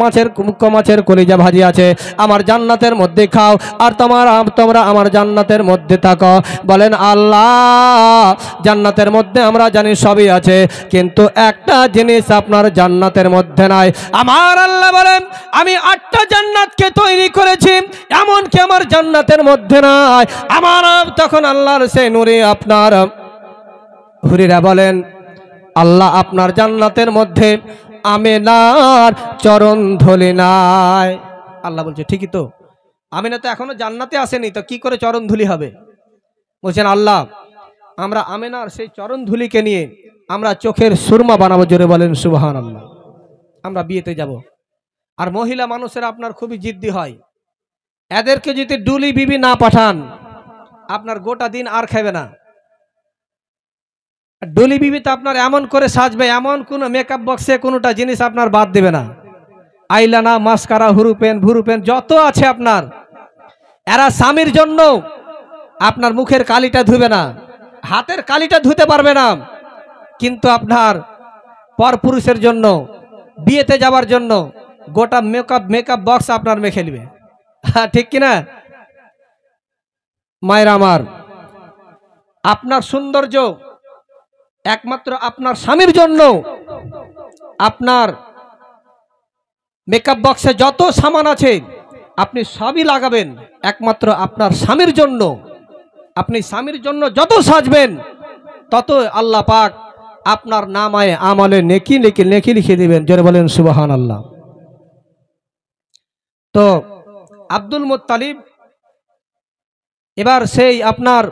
মুখ্য মাছের কলিজা ভাজি আছে। আমার জান্নাতের মধ্যে খাও আর তোমরা আমার জান্নাতের মধ্যে থাকো। বলেন আল্লাহ জান্নাতের মধ্যে আমরা জানি সবই আছে, কিন্তু একটা জিনিস আপনার জান্নাতের মধ্যে নাই। আমার আল্লাহ বলেন আমি 8টা জান্নাতকে তৈরি করেছি, এমনকি আমার জান্নাতের মধ্যে নাই। আমার তখন আল্লাহর সেই নূরে আপনার হুরিরা বলেন আল্লাহ আপনার জান্নাতের মধ্যে আমেনার চরণ ধুলি নাই। আল্লাহ বলছে ঠিকই তো, আমিনা তো এখনো জান্নাতে আসেনি, তো কি করে চরণ ধুলি হবে? বলছেন আল্লাহ আমরা আমেনার সেই চরণ ধুলিকে নিয়ে আমরা চোখের সুরমা বানাবো। জোরে বলেন সুবহানাল্লাহ। আমরা বিয়েতে যাব। আর মহিলা মানুষের আপনার খুবই জিদ্দি হয়, এদেরকে যদি ডুলি বিবি না পাঠান আপনার গোটা দিন আর খাবে না। ডুলি বিবি তো আপনার এমন করে সাজবে, এমন কোনো মেকআপ বক্সে কোনোটা জিনিস আপনার বাদ দেবে না। আইলানা, মাস্কারা, ভুরু পেন যত আছে আপনার, এরা স্বামীর জন্য আপনার মুখের কালিটা ধুবে না, হাতের কালিটা ধুতে পারবে না, কিন্তু আপনার পরপুরুষের জন্য বিয়েতে যাওয়ার জন্য গোটা মেকআপ বক্স আপনার মেখে নেবে। ঠিক কিনা মায়েরা আমার? আপনার সৌন্দর্য একমাত্র আপনার স্বামীর জন্য। আপনার মেকআপ বক্সে যত সামান আছে আপনি সবই লাগাবেন একমাত্র আপনার স্বামীর জন্য। আপনি স্বামীর জন্য যত সাজবেন তত আল্লাহ পাক আপনার নামায়ে আমলে নেকি লিখে দিবেন। জোরে বলেন সুবহানাল্লাহ। তো আব্দুল মুত্তালিব এবার সেই আপনার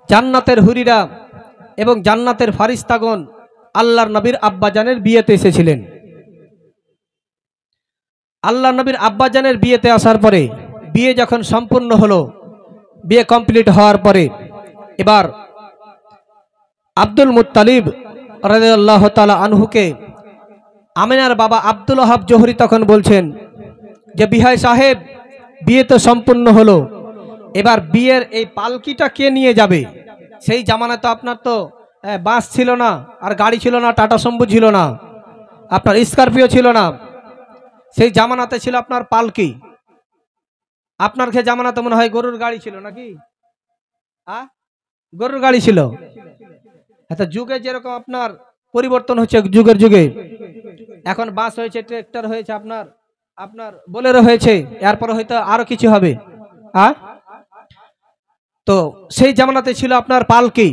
জান্নাতের হুরিরা এবং জান্নাতের ফারিস্তাগণ আল্লাহর নবীর আব্বাজানের বিয়েতে এসেছিলেন। আল্লাহর নবীর আব্বাজানের বিয়েতে আসার পরে বিয়ে যখন সম্পূর্ণ হলো, বিয়ে কমপ্লিট হওয়ার পরে এবার আব্দুল মুত্তালিব রাদিয়াল্লাহু তাআলা আনহুকে আমিনার বাবা আব্দুল ওয়াহাব জোহরি তখন বলছেন যে বিহাই সাহেব বিয়ে তো সম্পূর্ণ হলো, এবার বিয়ের এই পালকিটা কে নিয়ে যাবে? সেই জামানায় তো আপনার তো বাস ছিল না, আর গাড়ি ছিল না, টাটা শম্ভু ছিল না, আপনার স্করপিও ছিল না। সেই জামানাতে ছিল আপনার পালকি। আপনার যে জামানাতে মনে হয় গরুর গাড়ি ছিল নাকি? গরুর গাড়ি ছিল। আচ্ছা যুগে যেরকম আপনার পরিবর্তন হচ্ছে যুগের যুগে, এখন বাস হয়েছে, ট্রাক্টর হয়েছে, আপনার বোলেরো হয়েছে, এরপর হয়তো আরো কিছু হবে। তো সেই জামানাতে ছিল আপনার পালকি।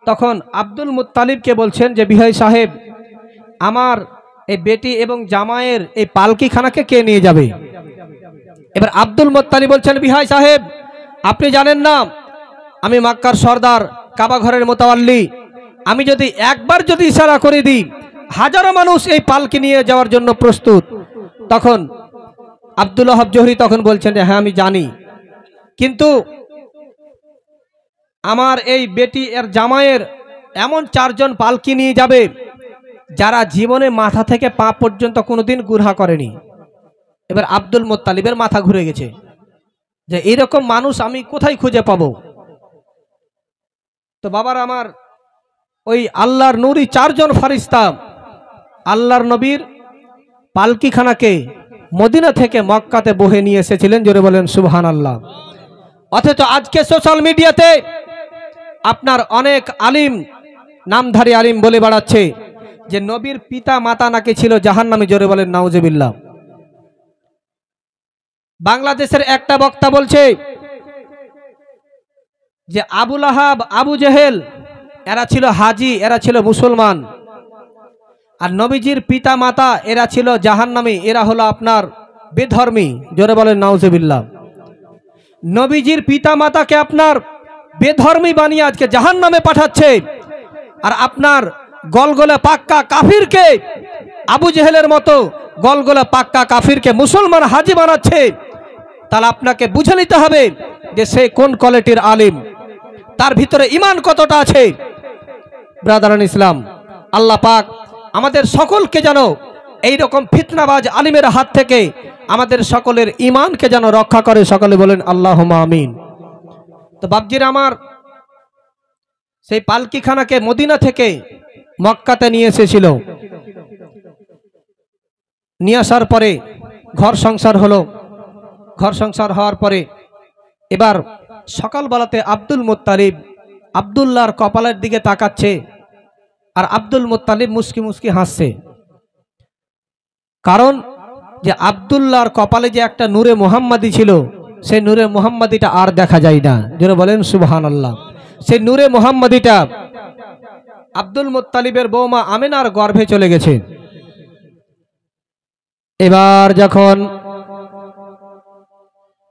তখন আব্দুল মুত্তালিবকে বলছেন যে বিহাই সাহেব আমার এই বেটি এবং জামাইয়ের এই পালকি খানাকে কে নিয়ে যাবে? এবার আব্দুল মুত্তালিব বলছেন বিহাই সাহেব আপনি জানেন না আমি মক্কার সর্দার, কাবা ঘরের মোতাওয়াল্লি, আমি যদি একবার যদি ইশারা করে দিই হাজারো মানুষ এই পালকি নিয়ে যাওয়ার জন্য প্রস্তুত। তখন আব্দুল ওয়াহাব জোহরি তখন বলছেন যে হ্যাঁ আমি জানি, কিন্তু আমার এই বেটি এর জামাইয়ের এমন 4 জন পালকি নিয়ে যাবে যারা জীবনে মাথা থেকে পা পর্যন্ত কোনোদিন গুনাহ করেনি। এবার আব্দুল মুত্তালিবের মাথা ঘুরে গেছে যে এরকম মানুষ আমি কোথায় খুঁজে পাবো। তো বাবার আমার ওই আল্লাহর নূরি 4 জন ফারিস্তা আল্লাহর নবীর পালকিখানাকে মদিনা থেকে মক্কাতে বহে নিয়ে এসেছিলেন। জোরে বলেন সুবহানাল্লাহ। অথচ আজকে সোশ্যাল মিডিয়াতে আপনার অনেক আলিম, নামধারী আলিম বলে বেড়াচ্ছে যে নবীর পিতা মাতা নাকি ছিল জাহান্নামী। জোরে বলেন নাউজুবিল্লাহ। বাংলাদেশের একটা বক্তা বলছে যে আবু লাহাব, আবু জেহেল এরা ছিল হাজি, এরা ছিল মুসলমান, আর নবীজির পিতা মাতা এরা ছিল জাহান্নামী, এরা হলো আপনার বেধর্মী। জোরে বলেন নাউজুবিল্লাহ। নবীজির পিতা মাতাকে আপনার বেধর্মী বানিয়ে আজকে জাহান্নামে পাঠাচ্ছে, আর আপনার গলগলে পাক্কা কাফিরকে, আবু জেহেলের মতো গলগলে পাক্কা কাফিরকে মুসলমান হাজি বানাচ্ছে, তাহলে আপনাকে বুঝে নিতে হবে যে সে কোন কোয়ালিটির আলিম, তার ভিতরে ঈমান কতটা আছে। ব্রাদারান ইসলাম, আল্লাহ পাক আমাদের সকলকে যেন এই রকম ফিতনাবাজ আলিমের হাত থেকে আমাদের সকলের ঈমানকে যেন রক্ষা করে। সকলে বলেন আল্লাহুম্মা আমিন। তো বাপজিরা আমার, সেই পালকিখানাকে মদিনা থেকে মক্কাতে নিয়ে এসেছিল। নিয়ে আসার পরে ঘর সংসার হলো। ঘর সংসার হওয়ার পরে এবার সকালবেলাতে আব্দুল মুত্তালিব আব্দুল্লাহর কপালের দিকে তাকাচ্ছে, আর আব্দুল মুত্তালিব মুস্কি মুস্কি হাসছে। কারণ যে আব্দুল্লাহর কপালে যে একটা নূরে মুহাম্মাদি ছিল, সেই নূরে মুহাম্মাদিটা আর দেখা যায় না। যারা বলেন সুবহানাল্লাহ। সেই নূরে মুহাম্মাদিটা আব্দুল মুত্তালিবের বৌমা আমিনার গর্ভে চলে গেছে। এবার যখন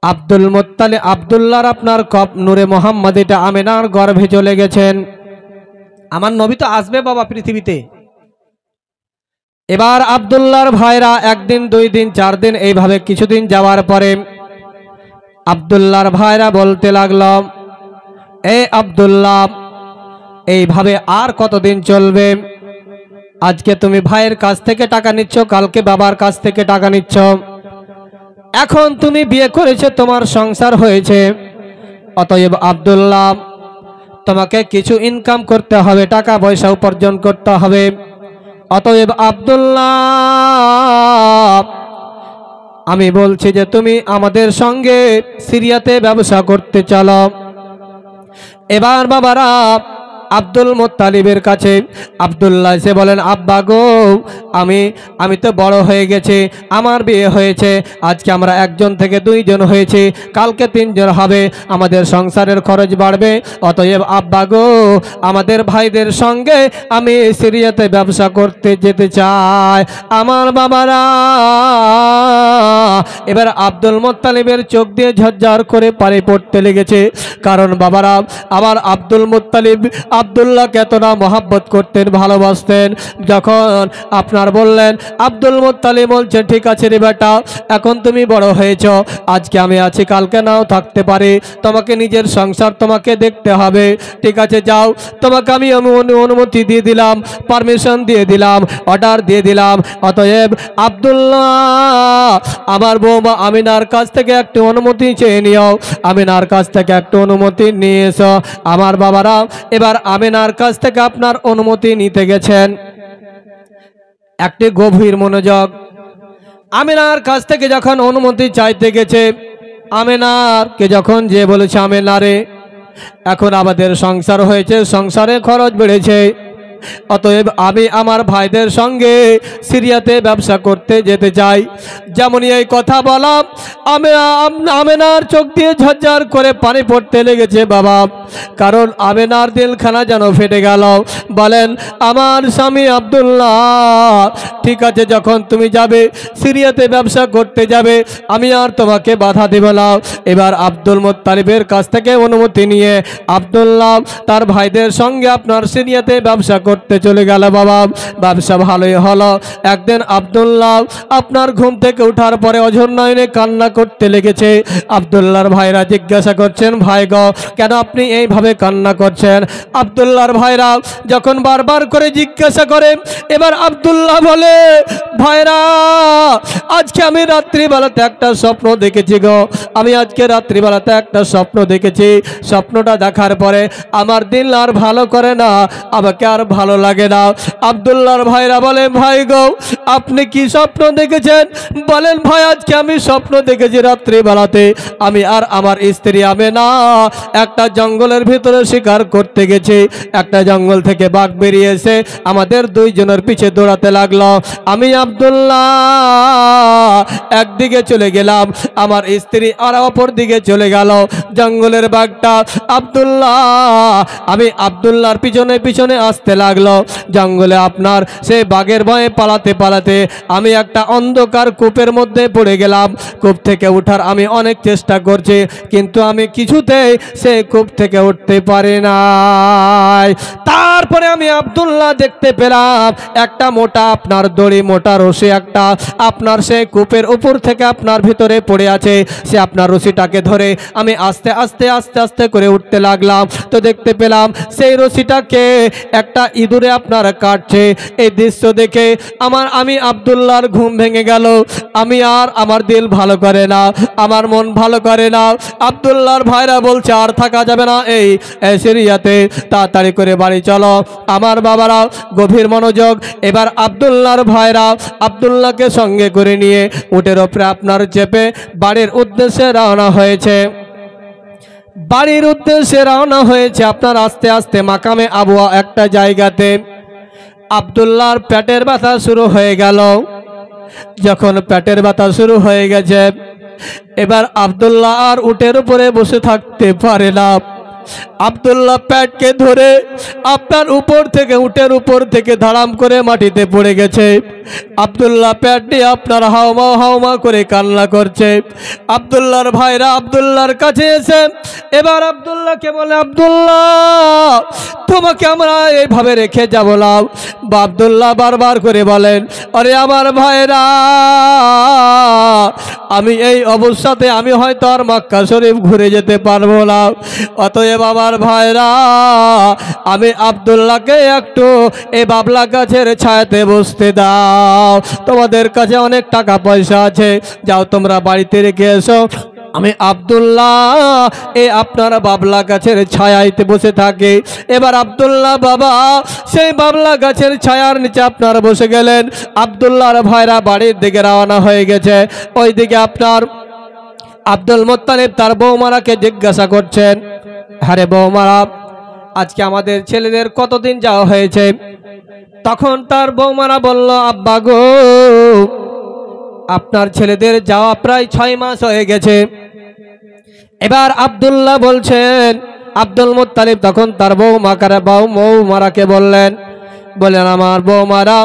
আব্দুল মুত্তালিব আব্দুল্লাহর আপনার নূরে মুহাম্মাদিটা আমিনার গর্ভে চলে গেছেন, আমার নবী তো আসবে বাবা পৃথিবীতে। এবার আব্দুল্লাহর ভাইরা একদিন, 2 দিন, 4 দিন এইভাবে কিছুদিন যাওয়ার পরে আব্দুল্লাহর ভাইরা বলতে লাগলো, এ আব্দুল্লাহ, এইভাবে আর কতদিন চলবে? আজকে তুমি ভাইয়ের কাছ থেকে টাকা নিচ্ছ, কালকে বাবার কাছ থেকে টাকা নিচ্ছ, এখন তুমি বিয়ে করেছো, তোমার সংসার হয়েছে, অতএব আব্দুল্লাহ তোমাকে কিছু ইনকাম করতে হবে, টাকা পয়সা উপার্জন করতে হবে। অতএব আব্দুল্লাহ, আমি বলছি যে তুমি আমাদের সঙ্গে সিরিয়াতে ব্যবসা করতে চলো। এবার বাবারা আব্দুল মুত্তালিবের কাছে আব্দুল্লাহ এসে বলেন, আব্বা গো, আমি তো বড় হয়ে গেছি, আমার বিয়ে হয়েছে, আজকে আমরা 1 জন থেকে 2 জন হয়েছি, কালকে 3 জন হবে, আমাদের সংসারের খরচ বাড়বে। অতএব আব্বা গো, আমাদের ভাইদের সঙ্গে আমি সিরিয়াতে ব্যবসা করতে যেতে চাই। আমার বাবারা, এবার আব্দুল মুত্তালিবের চোখ দিয়ে ঝরঝর করে পানি পড়তে লেগেছে। কারণ বাবারা, আবার আব্দুল মুত্তালিব আব্দুল্লাহকে এতটা মহাব্বত করতেন, ভালোবাসতেন। যখন আপনার বললেন, আব্দুল মুত্তালিব বলছেন, ঠিক আছে রে বেটা, এখন তুমি বড় হয়েছ, আজকে আমি আছি, কালকে নাও থাকতে পারি, তোমাকে নিজের সংসার তোমাকে দেখতে হবে, ঠিক আছে যাও, তোমাকে আমি অনুমতি দিয়ে দিলাম, পারমিশন দিয়ে দিলাম, অর্ডার দিয়ে দিলাম। অতএব আব্দুল্লাহ, আমার বৌমা আমিনার কাছ থেকে একটু অনুমতি চেয়ে নিও, আমিনার কাছ থেকে একটু অনুমতি নিয়ে এসো। আমার বাবারা এবার আমিনার কাছ থেকে আপনার অনুমতি নিতে গেছেন। একটি গভীর মনোযোগ। আমিনার কাছ থেকে যখন অনুমতি চাইতে গেছে, আমিনারকে যখন যে বলেছে, আমিনা রে, এখন আমাদের সংসার হয়েছে, সংসারে খরচ বেড়েছে, অতএব আমি আমার ভাইদের সঙ্গে সিরিয়াতে ব্যবসা করতে যেতে চাই। যেমনই এই কথা বলা, আমিনার চোখ দিয়ে ঝরঝর করে পানি পড়তে লেগেছে বাবা। কারণ আমিনার দিলখানা যেন ফেটে গেল। বলেন, আমার স্বামী আব্দুল্লাহ, ঠিক আছে, যখন তুমি যাবে সিরিয়াতে ব্যবসা করতে যাবে, আমি আর তোমাকে বাধা দেব না। এবার আব্দুল মুত্তালিবের কাছ থেকে অনুমতি নিয়ে আব্দুল্লাহ তার ভাইদের সঙ্গে আপনার সিরিয়াতে ব্যবসা করতে চলে গেল বাবা। ব্যবসা ভালোই হলো। একদিন আব্দুল্লাহ আপনার ঘুম থেকে ওঠার পরে অঝর নয়নে কান্না করতে লেগেছে। আব্দুল্লাহর ভাইরা জিজ্ঞাসা করছেন, ভাই গো, কেন আপনি এইভাবে কান্না করছেন? আব্দুল্লাহর ভাইরা যখন বারবার করে জিজ্ঞাসা করে, এবার আব্দুল্লাহ বলে, ভাইরা, আজকে আমি রাত্রিবেলাতে একটা স্বপ্ন দেখেছি গো, আমি আজকে রাত্রিবেলাতে একটা স্বপ্ন দেখেছি। স্বপ্নটা দেখার পরে আমার দিল আর ভালো করে না, আমাকে আর ভালো লাগে না। আব্দুল্লাহর ভাইরা বলে, ভাই গো, আপনি কি স্বপ্ন দেখেছেন? বলেন, ভাই, আজকে আমি স্বপ্ন দেখেছি রাত্রিবেলাতে আমি আর আমার স্ত্রী আমেনা একটা জঙ্গলের ভিতরে শিকার করতে গেছি। একটা জঙ্গল থেকে বাঘ বেরিয়ে এসে আমাদের 2 জনের পিছে দৌড়াতে লাগলো। আমি আব্দুল্লাহ একদিকে চলে গেলাম, আমার স্ত্রী আর অপর দিকে চলে গেল জঙ্গলের বাঘটা। আব্দুল্লাহ আমি আব্দুল্লাহর পিছনে পিছনে আসতে লাগলো জঙ্গলে। আপনার সেই বাঘের ভয়ে পালাতে পালাতে আমি একটা অন্ধকার কূপের মধ্যে পড়ে গেলাম। কূপ থেকে ওঠার আমি অনেক চেষ্টা করছি, কিন্তু আমি কিছুতেই সেই কূপ থেকে উঠতে পারি নাই। তারপরে আমি আব্দুল্লাহ দেখতে পেলাম একটা মোটা আপনার দড়ি, মোটা রশি একটা আপনার সেই কূপের উপর থেকে আপনার ভিতরে পড়ে আছে। সে আপনার রশিটাকে ধরে আমি আস্তে আস্তে আস্তে আস্তে করে উঠতে লাগলাম। তো দেখতে পেলাম সেই রশিটাকে একটা ইঁদুরে আপনার কাটছে। এই দৃশ্য দেখে আমি আব্দুল্লাহর ঘুম ভেঙে গেল। আমি আর আমার দিল ভালো করে না, আমার মন ভালো করে না। আব্দুল্লাহর ভাইরা বলছে আর থাকা যাবে না এই সিরিয়াতে, তাড়াতাড়ি করে বাড়ি চলো। আমার বাবারা গভীর মনোযোগ। এবার আব্দুল্লাহর ভাইরা আব্দুল্লাহকে সঙ্গে করে নিয়ে উটের ওপরে আপনার চেপে বাড়ির উদ্দেশ্যে রওনা হয়েছে। বাড়ির উদ্দেশ্যে রওনা হয়েছে আপনার আস্তে আস্তে মাকামে আবুয়া একটা জায়গাতে। আব্দুল্লাহর পেটের ব্যথা শুরু হয়ে গেল। যখন পেটের ব্যথা শুরু হয়ে গেছে, এবার আব্দুল্লাহ আর উটের উপরে বসে থাকতে পারে না। আব্দুল্লাহ পেটকে ধরে আপনার উপর থেকে উটের উপর থেকে ধারাম করে মাটিতে পড়ে গেছে। আব্দুল্লাহ পেট নিয়ে আপনার হাওমা হাওমা করে কান্না করছে। আব্দুল্লাহর ভাইরা আব্দুল্লাহর কাছে এসে এবার আব্দুল্লাহকে বলে, আব্দুল্লাহ তোমাকে আমরা এইভাবে রেখে যাব না। আব্দুল্লাহ বারবার করে বলেন, আরে আমার ভাইরা আমি এই অবস্থাতে আমি হয়তো আর মক্কা শরীফ ঘুরে যেতে পারবো না। অতএব আমার ভাইরা আমি আব্দুল্লাহকে একটু এই বাবলা গাছের ছায়াতে বসতে দাও। তোমাদের কাছে অনেক টাকা পয়সা আছে, যাও তোমরা বাড়িতে রেখে এসো। আমি আব্দুল্লাহ এই আপনার বাবলা গাছের ছায়াতে বসে থাকে। এবার আব্দুল্লাহ বাবা সেই বাবলা গাছের ছায়ার নিচে আপনার বসে গেলেন। আব্দুল্লাহর ভাইরা বাড়ির দিকে রওনা হয়ে গেছে। ওই দিকে আপনার আব্দুল মুত্তালিব তার বৌমারাকে জিজ্ঞাসা করছেন, আরে বৌমারা আজকে আমাদের ছেলেদের কতদিন যাওয়া হয়েছে? তখন তার বৌমারা বলল, আব্বা গো আপনার ছেলেদের যাওয়া প্রায় 6 মাস হয়ে গেছে। এবার আব্দুল্লাহ বলছেন, আব্দুল মুত্তালিব তখন তার বৌমারাকে বললেন আমার বৌমারা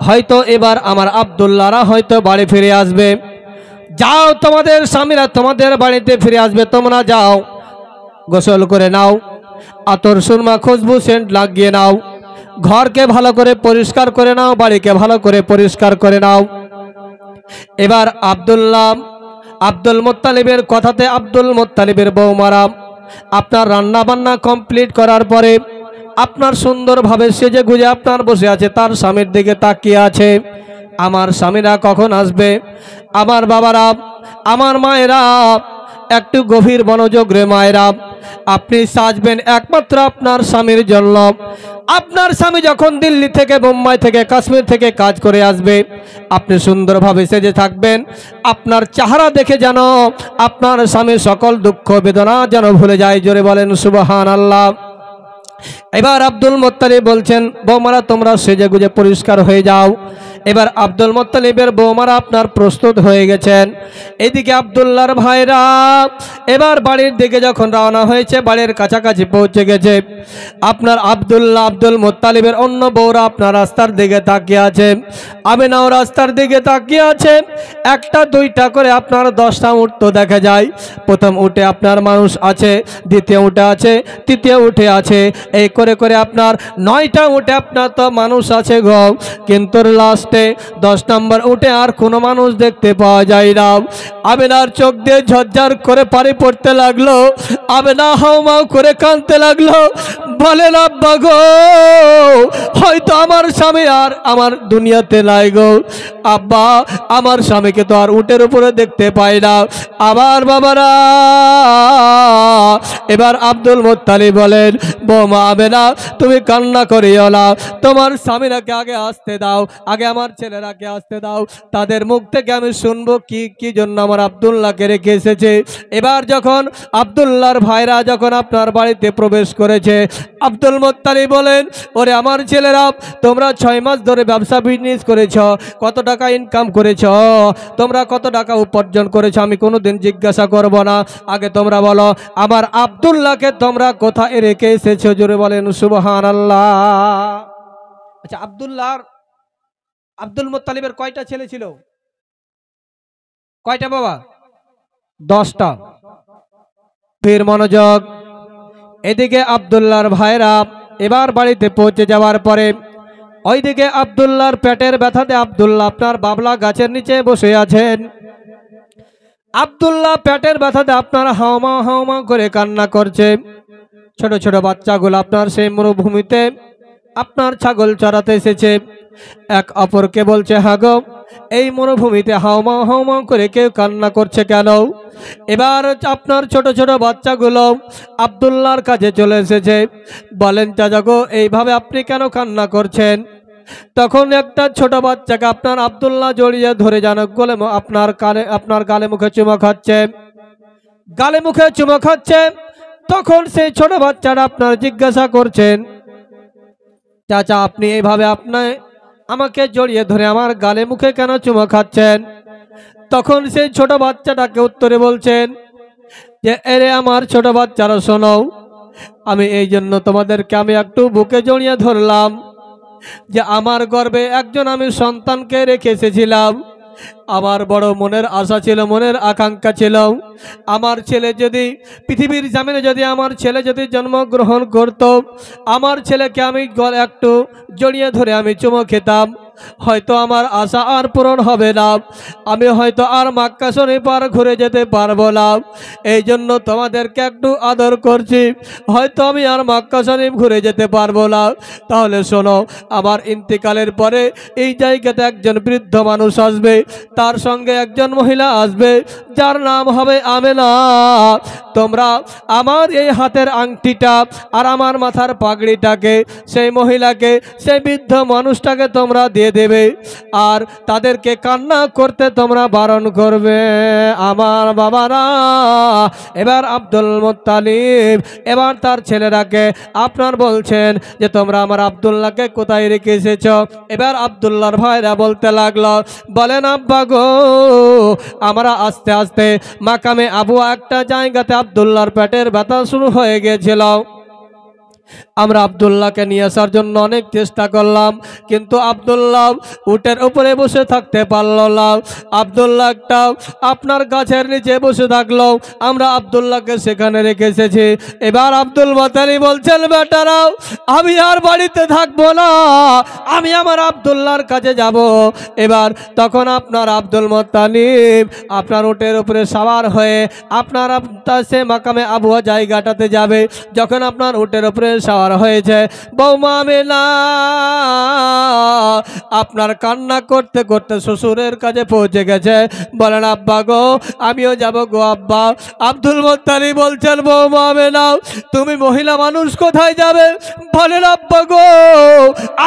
হয়তো এবার আমার আব্দুল্লাহরা হয়তো বাড়ি ফিরে আসবে। যাও তোমাদের স্বামীরা তোমাদের বাড়িতে ফিরে আসবে, তোমরা যাও গোসল করে নাও, আতর সুরমা খুশবু সেন্ট লাগিয়ে নাও, ঘরকে ভালো করে পরিষ্কার করে নাও, বাড়িকে ভালো করে পরিষ্কার করে নাও। এবার আব্দুল মুত্তালিবের কথাতে আব্দুল মুত্তালিবের বৌমারা আপনার রান্না বান্না কমপ্লিট করার পরে আপনার সুন্দরভাবে সেজে গুজে আপনার বসে আছে, তার স্বামীর দিকে তাকিয়ে আছে। আমার স্বামীরা কখন আসবে? আমার বাবারা আমার মায়েরা একটু গভীর মনোযোগ রে মায়েরা, আপনি সাজবেন একমাত্র আপনার স্বামীর জন্য। আপনার স্বামী যখন দিল্লি থেকে বোম্বাই থেকে কাশ্মীর থেকে কাজ করে আসবে, আপনি সুন্দরভাবে সেজে থাকবেন। আপনার চেহারা দেখে যেন আপনার স্বামীর সকল দুঃখ বেদনা যেন ভুলে যায়। জোরে বলেন সুবহানাল্লাহ। এবার আব্দুল মুত্তালিব বলছেন, বৌমারা তোমরা সেজে গুজে পরিষ্কার হয়ে যাও। এবার আব্দুল মুত্তালিবের বৌমারা আপনার প্রস্তুত হয়ে গেছেন। এদিকে আব্দুল্লাহর ভাইরা এবার বাড়ির দিকে যখন রওনা হয়েছে, বাড়ির কাছাকাছি পৌঁছে গেছে। আপনার আব্দুল মুত্তালিবের অন্য বউরা আপনার রাস্তার দিকে তাকিয়ে আছে, আমিনাও রাস্তার দিকে তাকিয়ে আছে। একটা দুইটা করে আপনার 10টা উট তো দেখা যায়। প্রথম উঠে আপনার মানুষ আছে, দ্বিতীয় উঠে আছে, তৃতীয় উঠে আছে, এই করে করে আপনার 9টা উঠে আপনার তো মানুষ আছে গো। কিন্তু লাস্টে 10 নম্বর উঠে আর কোনো মানুষ দেখতে পাওয়া যায় না। আমিনার চোখ দিয়ে ঝরঝর করে পানি পড়তে লাগলো। আমিনা হাউমাউ করে কাঁদতে লাগলো, বলেন আব্বা গো হয়তো আমার স্বামী আর আমার দুনিয়াতে নাই গো। আব্বা আমার স্বামীকে তো আর উটের উপরে দেখতে পাই না। আবার বাবারা এবার আব্দুল মুত্তালিব বলেন, বৌমা আমিনা তুমি কান্না করিও না, তোমার স্বামীরাকে আগে আসতে দাও, আগে আমার ছেলেরাকে আসতে দাও, তাদের মুখ থেকে আমি শুনবো কি জন্য আমার আব্দুল্লাহকে রেখে এসেছে। এবার যখন আব্দুল্লাহর ভাইরা যখন আপনার বাড়িতে প্রবেশ করেছে, আব্দুল মুত্তালিব বলেন, ওরে আমার ছেলেরা, তোমরা 6 মাস ধরে ব্যবসা বিজনেস করেছ, কত টাকা ইনকাম করেছ, তোমরা কত টাকা উপার্জন করেছ আমি কোনোদিন জিজ্ঞাসা করব না। আগে তোমরা বলো, আমার আব্দুল্লাহকে তোমরা কোথায় রেখে এসেছো? জোরে বলেন সুবহানাল্লাহ। আচ্ছা, আব্দুল মুত্তালিবের কয়টা ছেলে ছিল? কয়টা বাবা? 10টা। ফির মনোযোগ। এদিকে আব্দুল্লাহর ভাইরা এবার বাড়িতে পৌঁছে যাওয়ার পরে ওইদিকে আব্দুল্লাহর পেটের ব্যথাতে আব্দুল্লাহ আপনার বাবলা গাছের নিচে বসে আছেন। আব্দুল্লাহ পেটের ব্যথাতে আপনার হাওমা হাওমা করে কান্না করছে। ছোট ছোট বাচ্চাগুলো আপনার সেই মরুভূমিতে আপনার ছাগল চড়াতে এসেছে, এক অপরকে বলছে, হাগো এই মরুভূমিতে হাওমা হাওমা করে কেউ কান্না করছে কেন? এবার আপনার ছোট ছোট বাচ্চাগুলো আব্দুল্লাহর কাছে চলে এসেছে, বলেন চাচা গো, এইভাবে আপনি কেন কান্না করছেন? তখন একটা ছোট বাচ্চাকে আপনার আব্দুল্লাহ জড়িয়ে ধরে জানো গলে আপনার গালে মুখে চুমা খাচ্ছে, গালে মুখে চুমা খাচ্ছে। তখন সেই ছোট বাচ্চাটা আপনার জিজ্ঞাসা করছেন, চাচা আপনি এইভাবে আমাকে জড়িয়ে ধরে আমার গালে মুখে কেন চুমা খাচ্ছেন? তখন সেই ছোট বাচ্চাটাকে উত্তরে বলছেন যে, এরে আমার ছোট বাচ্চারা শোনো, আমি এই জন্য তোমাদেরকে আমি একটু বুকে জড়িয়ে ধরলাম যে আমার গর্ভে একজন আমি সন্তানকে রেখে এসেছিলাম। আমার বড় মনের আশা ছিল, মনের আকাঙ্ক্ষা ছিল, আমার ছেলে যদি পৃথিবীর জামিনে যদি আমার ছেলে যদি জন্মগ্রহণ করত, আমার ছেলেকে আমি একটু জড়িয়ে ধরে আমি চুমো খেতাম, হয়তো আমার আশা আর পূরণ হবে না, আমি হয়তো আর মক্কা শরীফ পার ঘুরে যেতে পারবো না। এই জন্য তোমাদেরকে একটু আদর করছি, হয়তো আমি আর মক্কা শরীফ ঘুরে যেতে পারবো না। তাহলে শোনো, আমার ইন্তেকালের পরে এই জায়গাতে একজন বৃদ্ধ মানুষ আসবে, তার সঙ্গে একজন মহিলা আসবে, যার নাম হবে আমেনা। তোমরা আমার এই হাতের আংটিটা আর আমার মাথার পাগড়িটাকে সেই মহিলাকে, সেই বৃদ্ধ মানুষটাকে তোমরা দিয়ে দেবে, আর তাদেরকে কান্না করতে তোমরা বারণ করবে আমার বাবারা। এবার আব্দুল মুত্তালিব এবার তার ছেলেরাকে আপনার বলছেন যে, তোমরা আমার আব্দুল্লাহকে কোথায় রেখে এসেছ? এবার আব্দুল্লাহর ভাইরা বলতে লাগলো, বলেন আব্বা গো, আমরা আস্তে আস্তে মাকামে আবু একটা জায়গাতে আব্দুল্লাহর পেটের ব্যথা শুরু হয়ে গিয়েছিল, আমরা আব্দুল্লাহকে নিয়ে আসার জন্য অনেক চেষ্টা করলাম, কিন্তু আব্দুল্লাহ উটের উপরে বসে থাকতে পারল না। আব্দুল্লাহ একটা আপনার গাছের নিচে বসে থাকলো, আমরা আব্দুল্লাহকে সেখানে রেখে এসেছি। এবার আব্দুল মুত্তালিব বলছেন, বেটারাও আমি আর বাড়িতে থাকবো না, আমি আমার আব্দুল্লাহর কাছে যাব। এবার তখন আপনার আব্দুল মুত্তালিব আপনার উটের উপরে সওয়ার হয়ে আপনার সে মাকামে আবুয়া জায়গাটাতে যাবে। যখন আপনার উটের উপরে সওয়ার হয়েছে, বৌমা আমেনা আপনার কান্না করতে করতে শ্বশুরের কাছে পৌঁছে গেছে। বলেন আব্বা গো, আমিও যাব গো আব্বা। আব্দুল মুত্তালিব বলছেন, বৌমা আমেনা তুমি মহিলা মানুষ কোথায় যাবে? বলেন আব্বা গো,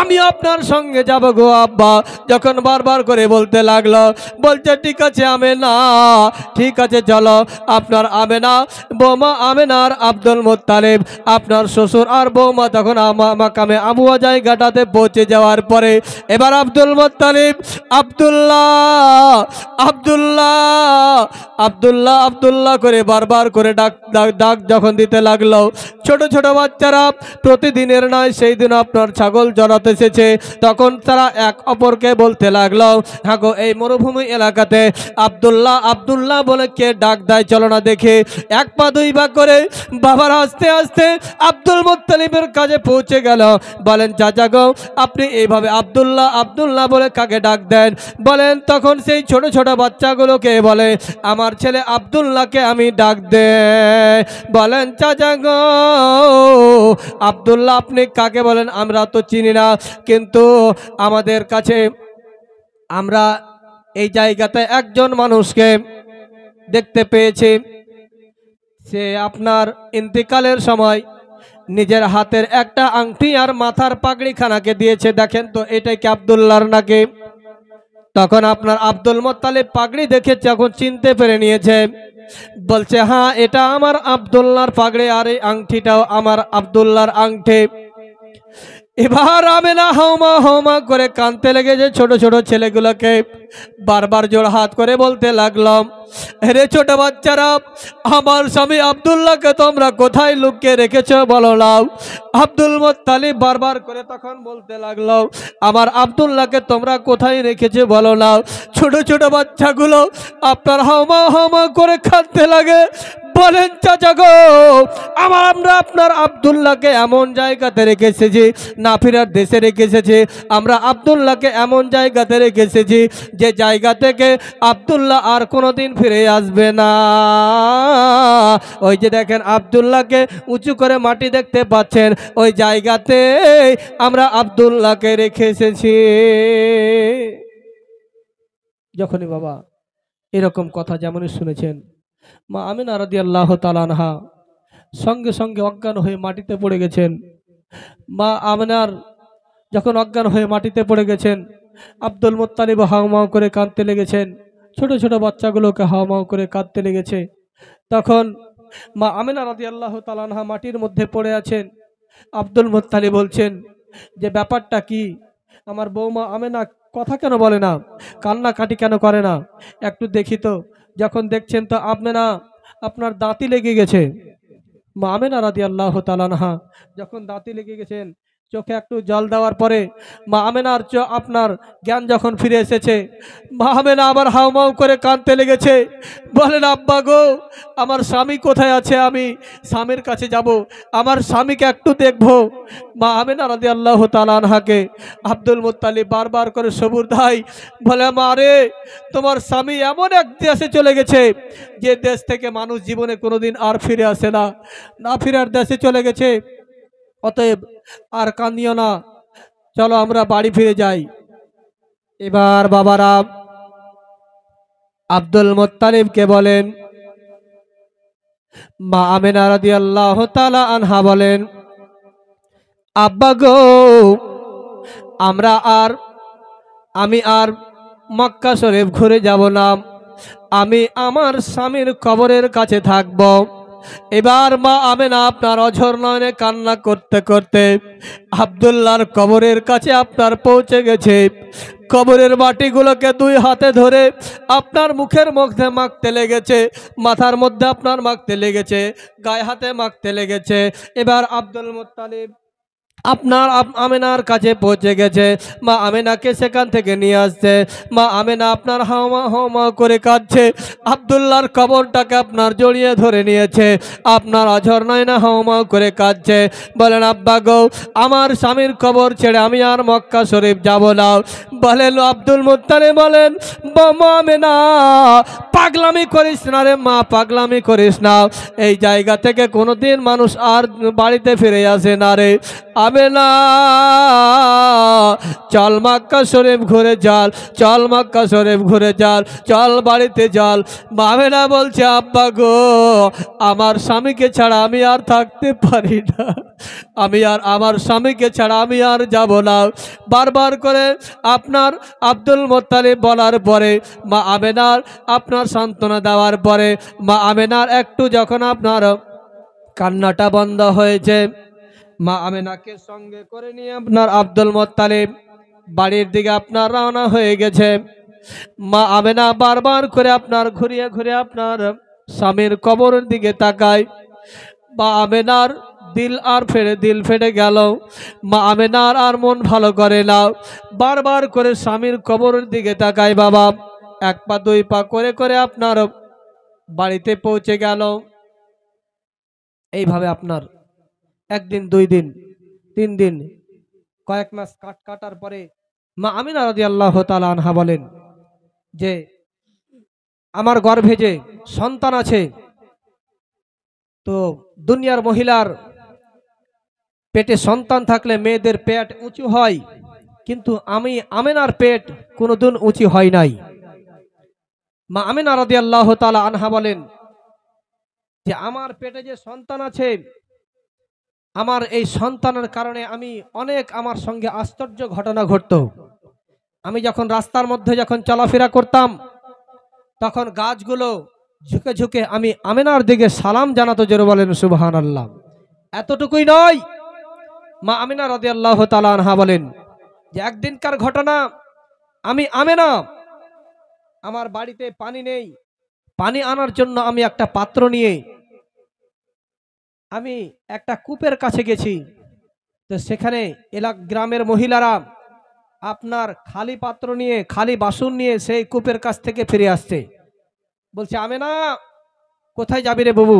আমি আপনার সঙ্গে যাব গো আব্বা। যখন বারবার করে বলতে লাগলো, বলছে ঠিক আছে আমেনা, ঠিক আছে চলো। আপনার আমেনা, বৌমা আমেনার আব্দুল মুত্তালিব আপনার শ্বশুর আর বৌমা তখন মাকামে আবুয়া জায়গাটাতে পৌঁছে যাওয়ার পরে এবার আব্দুল মুত্তালিব আব্দুল্লাহ আব্দুল্লাহ আব্দুল্লাহ আব্দুল্লাহ করে বারবার করে ডাক যখন দিতে লাগলো, ছোট ছোট বাচ্চারা প্রতিদিনের নয় সেই দিন আপনার ছাগল জড়াতে এসেছে, তখন তারা এক অপরকে বলতে লাগলো, হ্যাঁ গো এই মরুভূমি এলাকাতে আব্দুল্লাহ আব্দুল্লাহ বলে কে ডাক দেয়, চলো না দেখে। এক পা দুই পা করে বাবার আস্তে আস্তে আব্দুল মুত্তালিবের কাছে পৌঁছে গেল। বলেন চাচা গো, আপনি এইভাবে আব্দুল্লাহ আব্দুল্লাহ বলে কাকে ডাক দেন? বলেন তখন সেই ছোট ছোট বাচ্চাগুলোকে বলে, আমার ছেলে আব্দুল্লাহকে আমি ডাক দে। বলেন চাচা গো, আব্দুল্লাহ আপনি কাকে বলেন? আমরা তো চিনি না, কিন্তু আমাদের কাছে আমরা এই জায়গাতে একজন মানুষকে দেখতে পেয়েছি, সে আপনার ইন্তেকালের সময় নিজের হাতের একটা আংটি আর মাথার পাগড়িখানাকে দিয়েছে, দেখেন তো এটা কি আব্দুল্লাহর নাকি? তখন আপনার আব্দুল মুত্তালিব পাগড়ি দেখে যখন চিনতে পেরে নিয়েছে, বলছে হ্যাঁ এটা আমার আব্দুল্লাহর পাগড়ি আর এই আংটিটাও আমার আব্দুল্লাহর আংটি। এবার আমেনা হাওমা হাওমা করে কাঁদতে লেগেছে, ছোট ছোট ছেলেগুলোকে বারবার জোড় হাত করে বলতে লাগলাম, রে ছোট বাচ্চারা, আমার স্বামী আব্দুল্লাহকে তোমরা কোথায় লুকিয়ে রেখেছো বলো নাও। আব্দুল মুত্তালিব বারবার করে তখন বলতে লাগলো, আমার আব্দুল্লাহকে তোমরা কোথায় রেখেছো বলো নাও। ছোট ছোট বাচ্চাগুলো আপনার হাওমা হাওমা করে কাঁদতে লাগে, বলেন চাচা গো, আমরা আপনার আব্দুল্লাহকে এমন জায়গাতে রেখে এসেছি, না ফেরার দেশে রেখে এসেছি। আমরা আব্দুল্লাহকে এমন জায়গাতে রেখে এসেছি যে জায়গা থেকে আব্দুল্লাহ আর কোনোদিন ফিরে আসবে না। ওই যে দেখেন আব্দুল্লাহকে উঁচু করে মাটি দেখতে পাচ্ছেন, ওই জায়গাতে আমরা আব্দুল্লাহকে রেখে এসেছি। যখনই বাবা এরকম কথা যেমনই শুনেছেন, মা আমিনা রাদিয়াল্লাহু তাআলা আনহা সঙ্গে সঙ্গে অজ্ঞান হয়ে মাটিতে পড়ে গেছেন। মা আমিনার যখন অজ্ঞান হয়ে মাটিতে পড়ে গেছেন, আব্দুল মুত্তালিব হাউমাউ করে কাঁদতে লেগেছেন, ছোট ছোট বাচ্চাগুলোকে হাউমাউ করে কাঁদতে লেগেছে। তখন মা আমিনা রাদিয়াল্লাহু তাআলা আনহা মাটির মধ্যে পড়ে আছেন। আব্দুল মুত্তালিব বলছেন যে ব্যাপারটা কি, আমার বৌমা আমিনা কথা কেন বলে না, কান্নাকাটি কেন করে না, একটু দেখি তো। যখন দেখছেন তো আমিনা আপনার দাঁতি লেগে গেছে। মা আমিনা রাদিয়াল্লাহু তাআলা আনহা যখন দাঁতি লেগে গেছেন, চোখে একটু জল দেওয়ার পরে মা আমিনার আপনার জ্ঞান যখন ফিরে এসেছে, মা আমিনা আবার হাউমাউ করে কাঁদতে লেগেছে। বলেন আব্বা গো, আমার স্বামী কোথায় আছে, আমি স্বামীর কাছে যাব, আমার স্বামীকে একটু দেখব। মা আমিনা রাদিয়াল্লাহু তাআলা আনহাকে আব্দুল মুত্তালিব বারবার করে সবুর দেয়, বলে মা রে, তোমার স্বামী এমন এক দেশে চলে গেছে যে দেশ থেকে মানুষ জীবনে কোনোদিন আর ফিরে আসে না, না ফিরার দেশে চলে গেছে। অতএব আর কাঁদিও না, চলো আমরা বাড়ি ফিরে যাই। এবার বাবারা আব্দুল মুত্তালিবকে বলেন, মা আমিনা রাদিয়াল্লাহু তাআলা আনহা বলেন, আব্বা গো, আমি আর মক্কা শরীফ ঘুরে যাব না, আমি আমার স্বামীর কবরের কাছে থাকব। এবার মা আমিনা আপনার অঝর নয়নে কান্না করতে করতে আব্দুল্লাহর কবরের কাছে আপনার পৌঁছে গেছে। কবরের মাটিগুলোকে দুই হাতে ধরে আপনার মুখের মধ্যে মাখতে লেগেছে, মাথার মধ্যে আপনার মাখতে লেগেছে, গায়ে হাতে মাখতে লেগেছে। এবার আব্দুল মুত্তালিব আপনার আমিনার কাছে পৌঁছে গেছে, মা আমিনাকে সেখান থেকে নিয়ে আসছে। মা আমিনা আপনার হাওমা হাওমা করে কাঁদছে, আব্দুল্লাহর কবরটাকে আপনার জড়িয়ে ধরে নিয়েছে, আপনার অঝর নয়না হাওমা করে কাঁদছে। বলেন আব্বা গো, আমার স্বামীর কবর ছেড়ে আমি আর মক্কা শরীফ যাব না। বলেন আব্দুল মুত্তালিব বলেন, মা আমিনা পাগলামি করিস না রে মা, পাগলামি করিস না, এই জায়গা থেকে কোনোদিন মানুষ আর বাড়িতে ফিরে আসে না রে। আমিনা চল মক্কা শরীফ ঘুরে যাল, চল মক্কা শরীফ ঘুরে যাল, চল বাড়িতে যাল। আমিনা বলছে আব্বা গো, আমার স্বামীকে ছাড়া আমি আর থাকতে পারি না, আমি আর আমার স্বামীকে ছাড়া আমি আর যাব না। বারবার করে আপনার আব্দুল মুত্তালিব বলার পরে, মা আমিনার আপনার সান্ত্বনা দেওয়ার পরে, মা আমিনার একটু যখন আপনার কান্নাটা বন্ধ হয়েছে, মা আমিনাকে সঙ্গে করে নিয়ে আপনার আব্দুল মুত্তালিব বাড়ির দিকে আপনার রওনা হয়ে গেছে। মা আমিনা বারবার করে আপনার ঘুরিয়ে ঘুরিয়ে আপনার স্বামীর কবরের দিকে তাকায়। মা আমিনার দিল ফেটে গেল। মা আমিনার আর মন ভালো করে না, বারবার করে স্বামীর কবরের দিকে তাকায়। বাবা এক পা দুই পা করে করে আপনার বাড়িতে পৌঁছে গেল। এইভাবে আপনার একদিন, দুই দিন, তিন দিন, কয়েক মাস কাটার পরে মা আমিনা রাদিয়াল্লাহু তাআলা আনহা বলেন যে আমার গর্ভে যে সন্তান আছে, তো দুনিয়ার মহিলার পেটে সন্তান থাকলে মেয়েদের পেট উঁচু হয়, কিন্তু আমি আমিনার পেট কোনোদিন উঁচু হয় নাই। মা আমিনা রাদিয়াল্লাহু তাআলা আনহা বলেন যে আমার পেটে যে সন্তান আছে, আমার এই সন্তানের কারণে আমি অনেক আমার সঙ্গে আশ্চর্য ঘটনা ঘটতো। আমি যখন রাস্তার মধ্যে যখন চলাফেরা করতাম, তখন গাছগুলো ঝুঁকে ঝুঁকে আমি আমেনার দিকে সালাম জানাতো, জোরে বলেন সুবহানাল্লাহ। এতটুকুই নয়, মা আমিনা রাদিয়াল্লাহু তাআলা আনহা বলেন যে একদিনকার ঘটনা, আমি আমেনা, আমার বাড়িতে পানি নেই, পানি আনার জন্য আমি একটা পাত্র নিয়ে আমি একটা কূপের কাছে গেছি। তো সেখানে গ্রামের মহিলারা আপনার খালি পাত্র নিয়ে, খালি বাসন নিয়ে সেই কূপের কাছ থেকে ফিরে আসছে। বলছে, আমেনা কোথায় যাবি রে বাবু?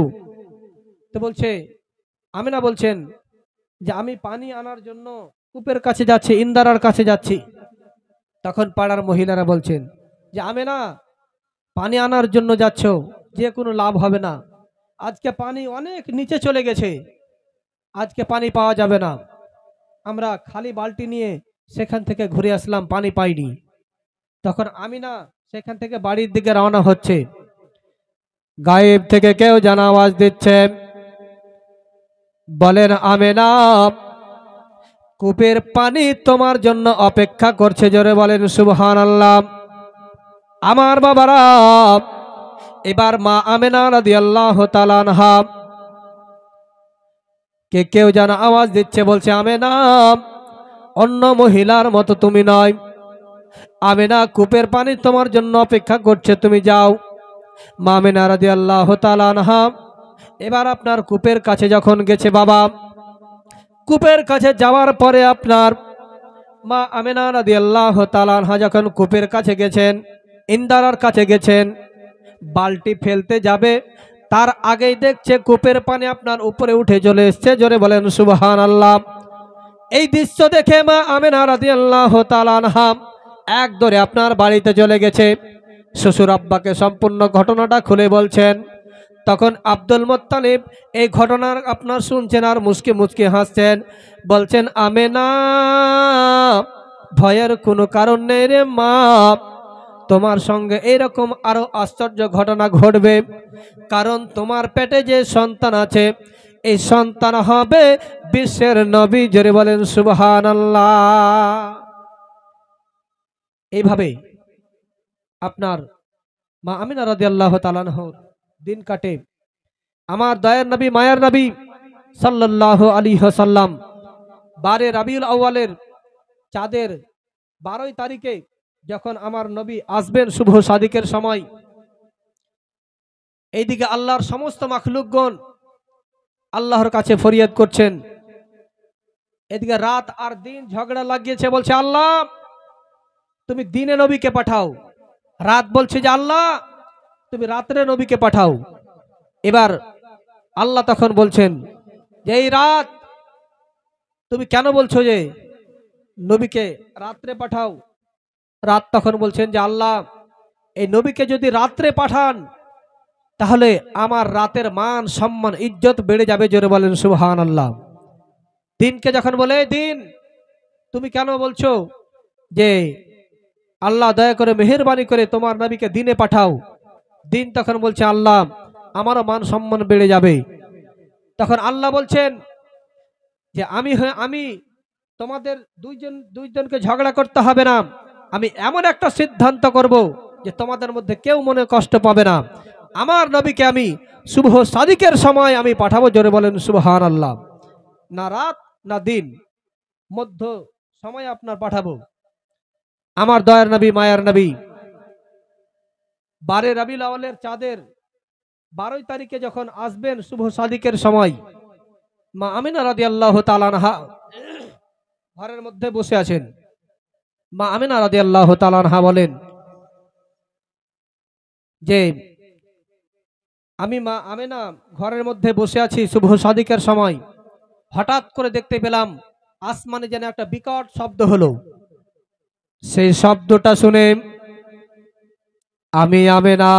তো বলছে, আমেনা বলছেন যে আমি পানি আনার জন্য কূপের কাছে যাচ্ছি, ইন্দারার কাছে যাচ্ছি। তখন পাড়ার মহিলারা বলছেন যে আমেনা, পানি আনার জন্য যাচ্ছ, যে কোনো লাভ হবে না, আজকে পানি অনেক নিচে চলে গেছে, আজকে পানি পাওয়া যাবে না। আমরা খালি বালতি নিয়ে সেখান থেকে ঘুরে আসলাম, পানি পাইনি। তখন আমিনা সেখান থেকে বাড়ির দিকে রওনা হচ্ছে। গায়েব থেকে কেউ যেন আওয়াজ দিচ্ছে, বলেন আমেনা, কূপের পানি তোমার জন্য অপেক্ষা করছে, জোরে বলেন সুবহানাল্লাহ। আমার বাবারা, এবার মা আমেনা রাদিয়াল্লাহু তাআলা আনহা কে কেউ যেন আওয়াজ দিচ্ছে, বলছে আমেনা, অন্য মহিলার মতো তুমি নয়, আমেনা কূপের পানি তোমার জন্য অপেক্ষা করছে, তুমি যাও। মা আমেনা রাদিয়াল্লাহু তাআলা আনহা এবার আপনার কূপের কাছে যখন গেছে, বাবা, কূপের কাছে যাওয়ার পরে আপনার মা আমেনা রাদিয়াল্লাহু তাআলা আনহা যখন কূপের কাছে গেছেন, ইন্দারার কাছে গেছেন, বালতি ফেলতে যাবে, তার আগেই দেখছে কূপের পানি আপনার উপরে উঠে চলে এসছে, জোরে বলেন সুবহানাল্লাহ। এই দৃশ্য দেখে মা আমেনা রাদিয়াল্লাহু তাআলা আনহা এক দৌড়ে আপনার বাড়িতে চলে গেছে। শ্বশুর আব্বাকে সম্পূর্ণ ঘটনাটা খুলে বলছেন। তখন আব্দুল মুত্তালিব এই ঘটনার আপনার শুনছেন আর মুচকি মুচকি হাসছেন, বলছেন আমেনা, ভয়ের কোনো কারণ নেই রে মা, তোমার সঙ্গে এরকম আরো আশ্চর্য ঘটনা ঘটবে, কারণ তোমার পেটে যে সন্তান আছে, এই সন্তান হবে বিশ্বের নবী, জোরে বলেন সুবহানাল্লাহ। এইভাবে আপনার মা আমিনা রাদিয়াল্লাহু তাআলা আনহার দিন কাটে। আমার দয়ার নবী, মায়ার নবী সাল্লাল্লাহু আলাইহি ওয়াসাল্লাম 12 রাবিউল আউয়ালের চাঁদের 12 তারিখে যখন আমার নবী আসবেন শুভ সাদিকের সময়, এইদিকে আল্লাহর সমস্ত মাখলুকগণ আল্লাহর কাছে ফরিয়াদ করছেন, এদিকে রাত আর দিন ঝগড়া লাগিয়েছে, বলছে আল্লাহ তুমি দিনে নবীকে পাঠাও, রাত বলছে যে আল্লাহ তুমি রাত্রে নবীকে পাঠাও। এবার আল্লাহ তখন বলছেন যে এই রাত তুমি কেন বলছো যে নবীকে রাত্রে পাঠাও? রাত তখন বলছেন যে আল্লাহ, এই নবীকে যদি রাত্রে পাঠান তাহলে আমার রাতের মান সম্মান ইজ্জত বেড়ে যাবে, জোরে বলেন সুবহানাল্লাহ। দিনকে যখন বলে দিন তুমি কেন বলছো যে আল্লাহ দয়া করে মেহেরবানি করে তোমার নবীকে দিনে পাঠাও, দিন তখন বলছে আল্লাহ আমারও মান সম্মান বেড়ে যাবে। তখন আল্লাহ বলছেন যে আমি তোমাদের দুইজনকে ঝগড়া করতে হবে না, আমি এমন একটা সিদ্ধান্ত করব যে তোমাদের মধ্যে কেউ মনে কষ্ট পাবে না, আমার নবীকে আমি শুভ সাদিকের সময় আমি পাঠাবো, জোরে বলেন সুবহানাল্লাহ। না রাত না দিন, মধ্য সময় আপনার পাঠাবো। আমার দয়ার নবী, মায়ার নবী 12 রাবিউল আউয়ালের চাঁদের 12 তারিখে যখন আসবেন শুভ সাদিকের সময়, মা আমিনা রাদিয়াল্লাহু তাআলা আনহা ঘরের মধ্যে বসে আছেন। মা আমিনা রাদিয়াল্লাহু তাআলা আনহা বলেন যে আমি মা আমিনা ঘরের মধ্যে বসে আছি শুভ সাদিকের সময়, হঠাৎ করে দেখতে পেলাম আসমানে যেন একটা বিকট শব্দ হলো। সেই শব্দটা শুনে আমি আমিনা,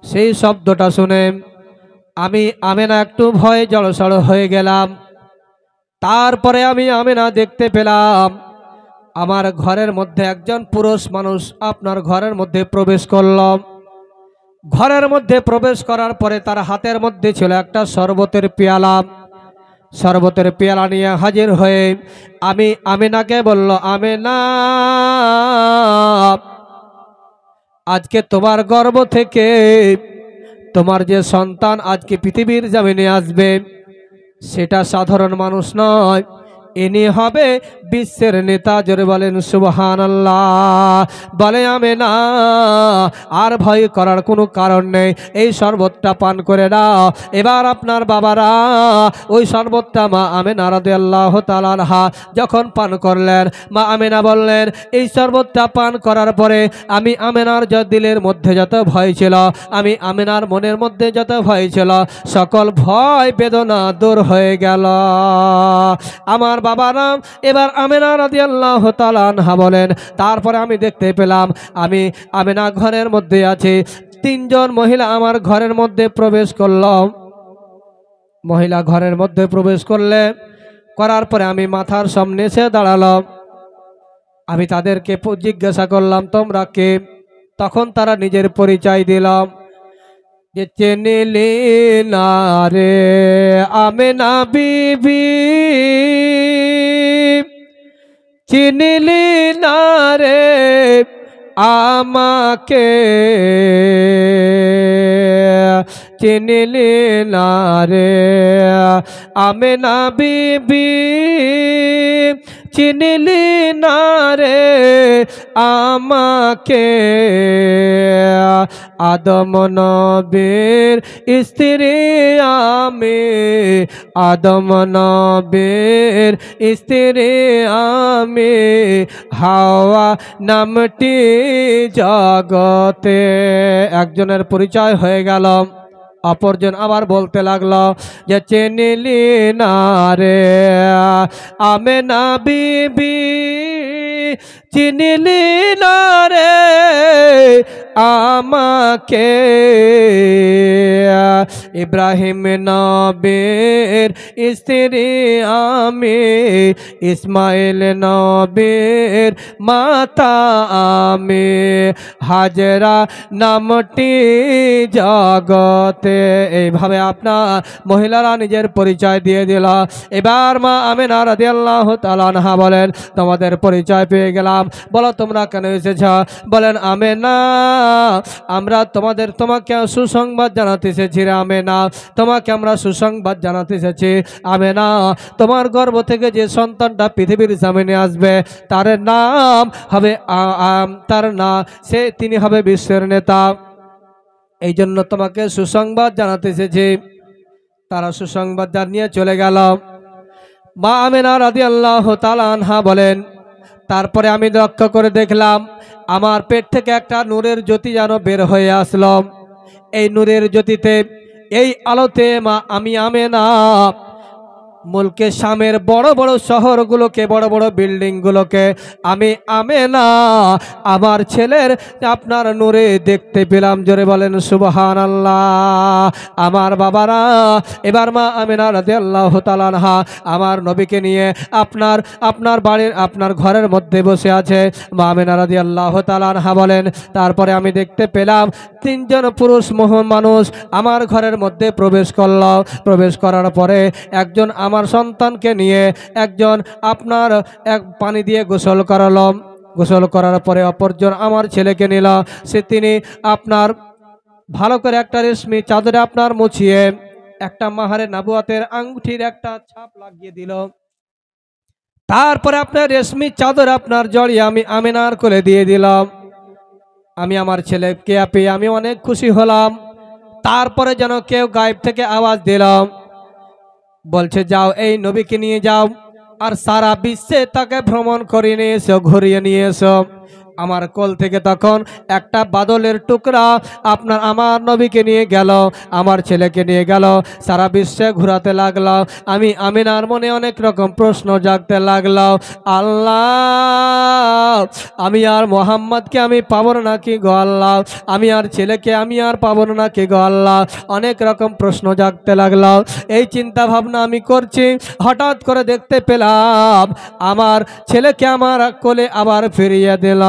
সেই শব্দটা শুনে আমি আমিনা একটু ভয়ে জড়সড় হয়ে গেলাম। তারপরে আমি আমিনা দেখতে পেলাম আমার ঘরের মধ্যে একজন পুরুষ মানুষ আপনার ঘরের মধ্যে প্রবেশ করল। ঘরের মধ্যে প্রবেশ করার পরে তার হাতের মধ্যে ছিল একটা শরবতের পেয়ালা। শরবতের পেয়ালা নিয়ে হাজির হয়ে আমি আমিনাকে বলল, আমিনা আজকে তোমার গর্ভ থেকে তোমার যে সন্তান আজকে পৃথিবীর জমিনে আসবে সেটা সাধারণ মানুষ নয়, ইনি হবে বিশ্বের নেতা। জোরে বলেন সুবহানাল্লাহ। বলে আমেনা আর ভয় করার কোনো কারণ নেই, এই শরবতটা পান করে দাও। এবার আপনার বাবারা ওই শরবতটা মা আমেনা রাদিয়াল্লাহু তাআলা আনহা যখন পান করলেন, মা আমেনা বললেন, এই শরবতটা পান করার পরে আমি আমেনার দিলের মধ্যে যত ভয় ছিল, আমি আমেনার মনের মধ্যে যত ভয় ছিল, সকল ভয় বেদনা দূর হয়ে গেল। আমার বাবারা এবার আমেনা রাদিয়াল্লাহু তাআলা আনহা বলেন, তারপরে আমি দেখতে পেলাম আমি আমেনা ঘরের মধ্যে আছি, তিনজন মহিলা আমার ঘরের মধ্যে প্রবেশ করল। মহিলা ঘরের মধ্যে প্রবেশ করলে, করার পরে আমি মাথার সামনে এসে দাঁড়ালাম। আমি তাদেরকে জিজ্ঞাসা করলাম, তোমরা কে? তখন তারা নিজের পরিচয় দিলাম যে চিনলি না রে আমেনা বিবি, চিনলি না রে আমাকে, চিনলি না রে আমেনা বিবি, চিনলি না রে আমাকে। আদম নবীর স্ত্রী আমি, আদম নবীর স্ত্রী আমি, হাওয়া নামটি জগতে। একজনের পরিচয় হয়ে গেল, অপরজন আবার বলতে লাগলো যে চিনলি না রে আমেনা বিবি, চিনলি না রে আমাকে। ইব্রাহিম নবীর স্ত্রী আমি, ইসমাইল নবীর মাতা আমি, হাজেরা নামটি জগতে। এইভাবে আপনার মহিলারা নিজের পরিচয় দিয়ে দিল। এবার মা আমেনা রাদিয়াল্লাহু তাআলা আনহা বলেন, তোমাদের পরিচয় পেয়ে গেলাম, বলো তোমরা কেন এসেছ? বলেন, আমেনা আমরা তোমাকে সুসংবাদ জানাতে এসেছি রে আমেনা, তোমাকে আমরা সুসংবাদ জানাতে এসেছি। আমেনা, তোমার গর্ভ থেকে যে সন্তানটা পৃথিবীর জমিনে আসবে তার নাম হবে তিনি হবে বিশ্বের নেতা, এই জন্য তোমাকে সুসংবাদ জানাতে এসেছি। তারা সুসংবাদ জানিয়ে চলে গেল। মা আমেনা রাদিয়াল্লাহু তাআলা আনহা বলেন, তারপরে আমি লক্ষ্য করে দেখলাম আমার পেট থেকে একটা নূরের জ্যোতি যেন বের হয়ে আসলো। এই নূরের জ্যোতিতে, এই আলোতে আমি আমেনা মুলকে শামের বড় বড় শহরগুলোকে, বড় বড় বিল্ডিংগুলোকে আমি আমেনা আমার ছেলের আপনার নূরে দেখতে পেলাম। জোরে বলেন সুবহানাল্লাহ। আমার বাবারা, এবার মা আমেনা রাদিয়াল্লাহু তাআলা আনহা আমার নবীকে নিয়ে আপনার বাড়ির আপনার ঘরের মধ্যে বসে আছে। মা আমেনা রাদিয়াল্লাহু তাআলা আনহা বলেন, তারপরে আমি দেখতে পেলাম তিনজন পুরুষ মানুষ আমার ঘরের মধ্যে প্রবেশ করল। প্রবেশ করার পরে একজন আমার সন্তানকে নিয়ে, একজন আপনার পানি দিয়ে গোসল করালাম। গোসল করার পরে অপরজন আমার ছেলেকে নিল। তিনি আপনার ভালো করে একটা রেশমি চাদরে আপনার মুছিয়ে একটা মাহারে নবুয়তের আঙ্গুঠির একটা ছাপ লাগিয়ে দিল। তারপরে আপনার রেশমি চাদর আপনার জড়িয়ে আমি আমেনার কোলে দিয়ে দিলাম। আমি আমার ছেলেকে পেয়ে আমি অনেক খুশি হলাম। তারপরে যেন কেউ গায়েব থেকে আওয়াজ দিলাম, বলছে যাও এই নবীকে নিয়ে যাও আর সারা বিশ্বে তাকে ভ্রমণ করে নিয়ে এসো, ঘুরিয়ে নিয়ে এসো। আমার কোল থেকে তখন একটা বাদলের টুকরা আমার নবীকে নিয়ে গেল, আমার ছেলেকে নিয়ে গেল, সারা বিশ্বে ঘোরাতে লাগলো। আমি আমিনার মনে অনেক রকম প্রশ্ন জাগতে লাগলো, আল্লাহ আমি আর মোহাম্মদকে আমি পাবো নাকি গো আল্লাহ, আমি আর ছেলেকে আমি আর পাবো নাকি গো আল্লাহ, অনেক রকম প্রশ্ন জাগতে লাগলো। এই চিন্তা ভাবনা আমি করছি, হঠাৎ করে দেখতে পেলাম আমার ছেলেকে আমার কোলে আবার ফিরিয়ে দিল।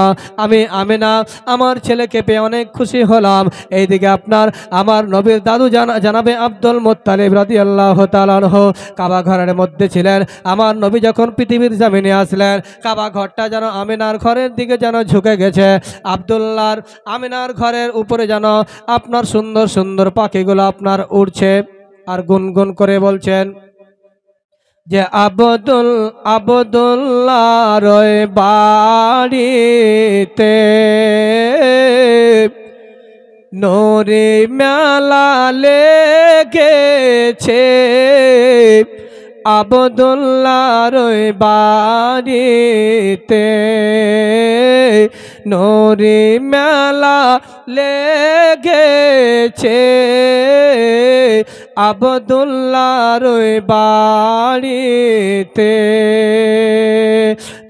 আমি আমিনা আমার ছেলেকে পেয়ে অনেক খুশি হলাম। এইদিকে আপনার আমার নবীর দাদু জানাবে আব্দুল মুত্তালিব রাদিয়াল্লাহু তাআলা আনহু কাবা ঘরের মধ্যে ছিলেন। আমার নবী যখন পৃথিবীর জমিনে আসলেন, কাবা ঘরটা যেন আমিনার ঘরের দিকে যেন ঝুঁকে গেছে। আব্দুল্লাহর আমিনার ঘরের উপরে যেন আপনার সুন্দর সুন্দর পাখিগুলো আপনার উড়ছে আর গুনগুন করে বলছেন যে আব্দুল্লাহর বাড়িতে নূরে মেলা লেগেছে, আব্দুল্লাহর বাড়িতে নূরে মেলা লেগেছে, আব্দুল্লাহর বাড়িতে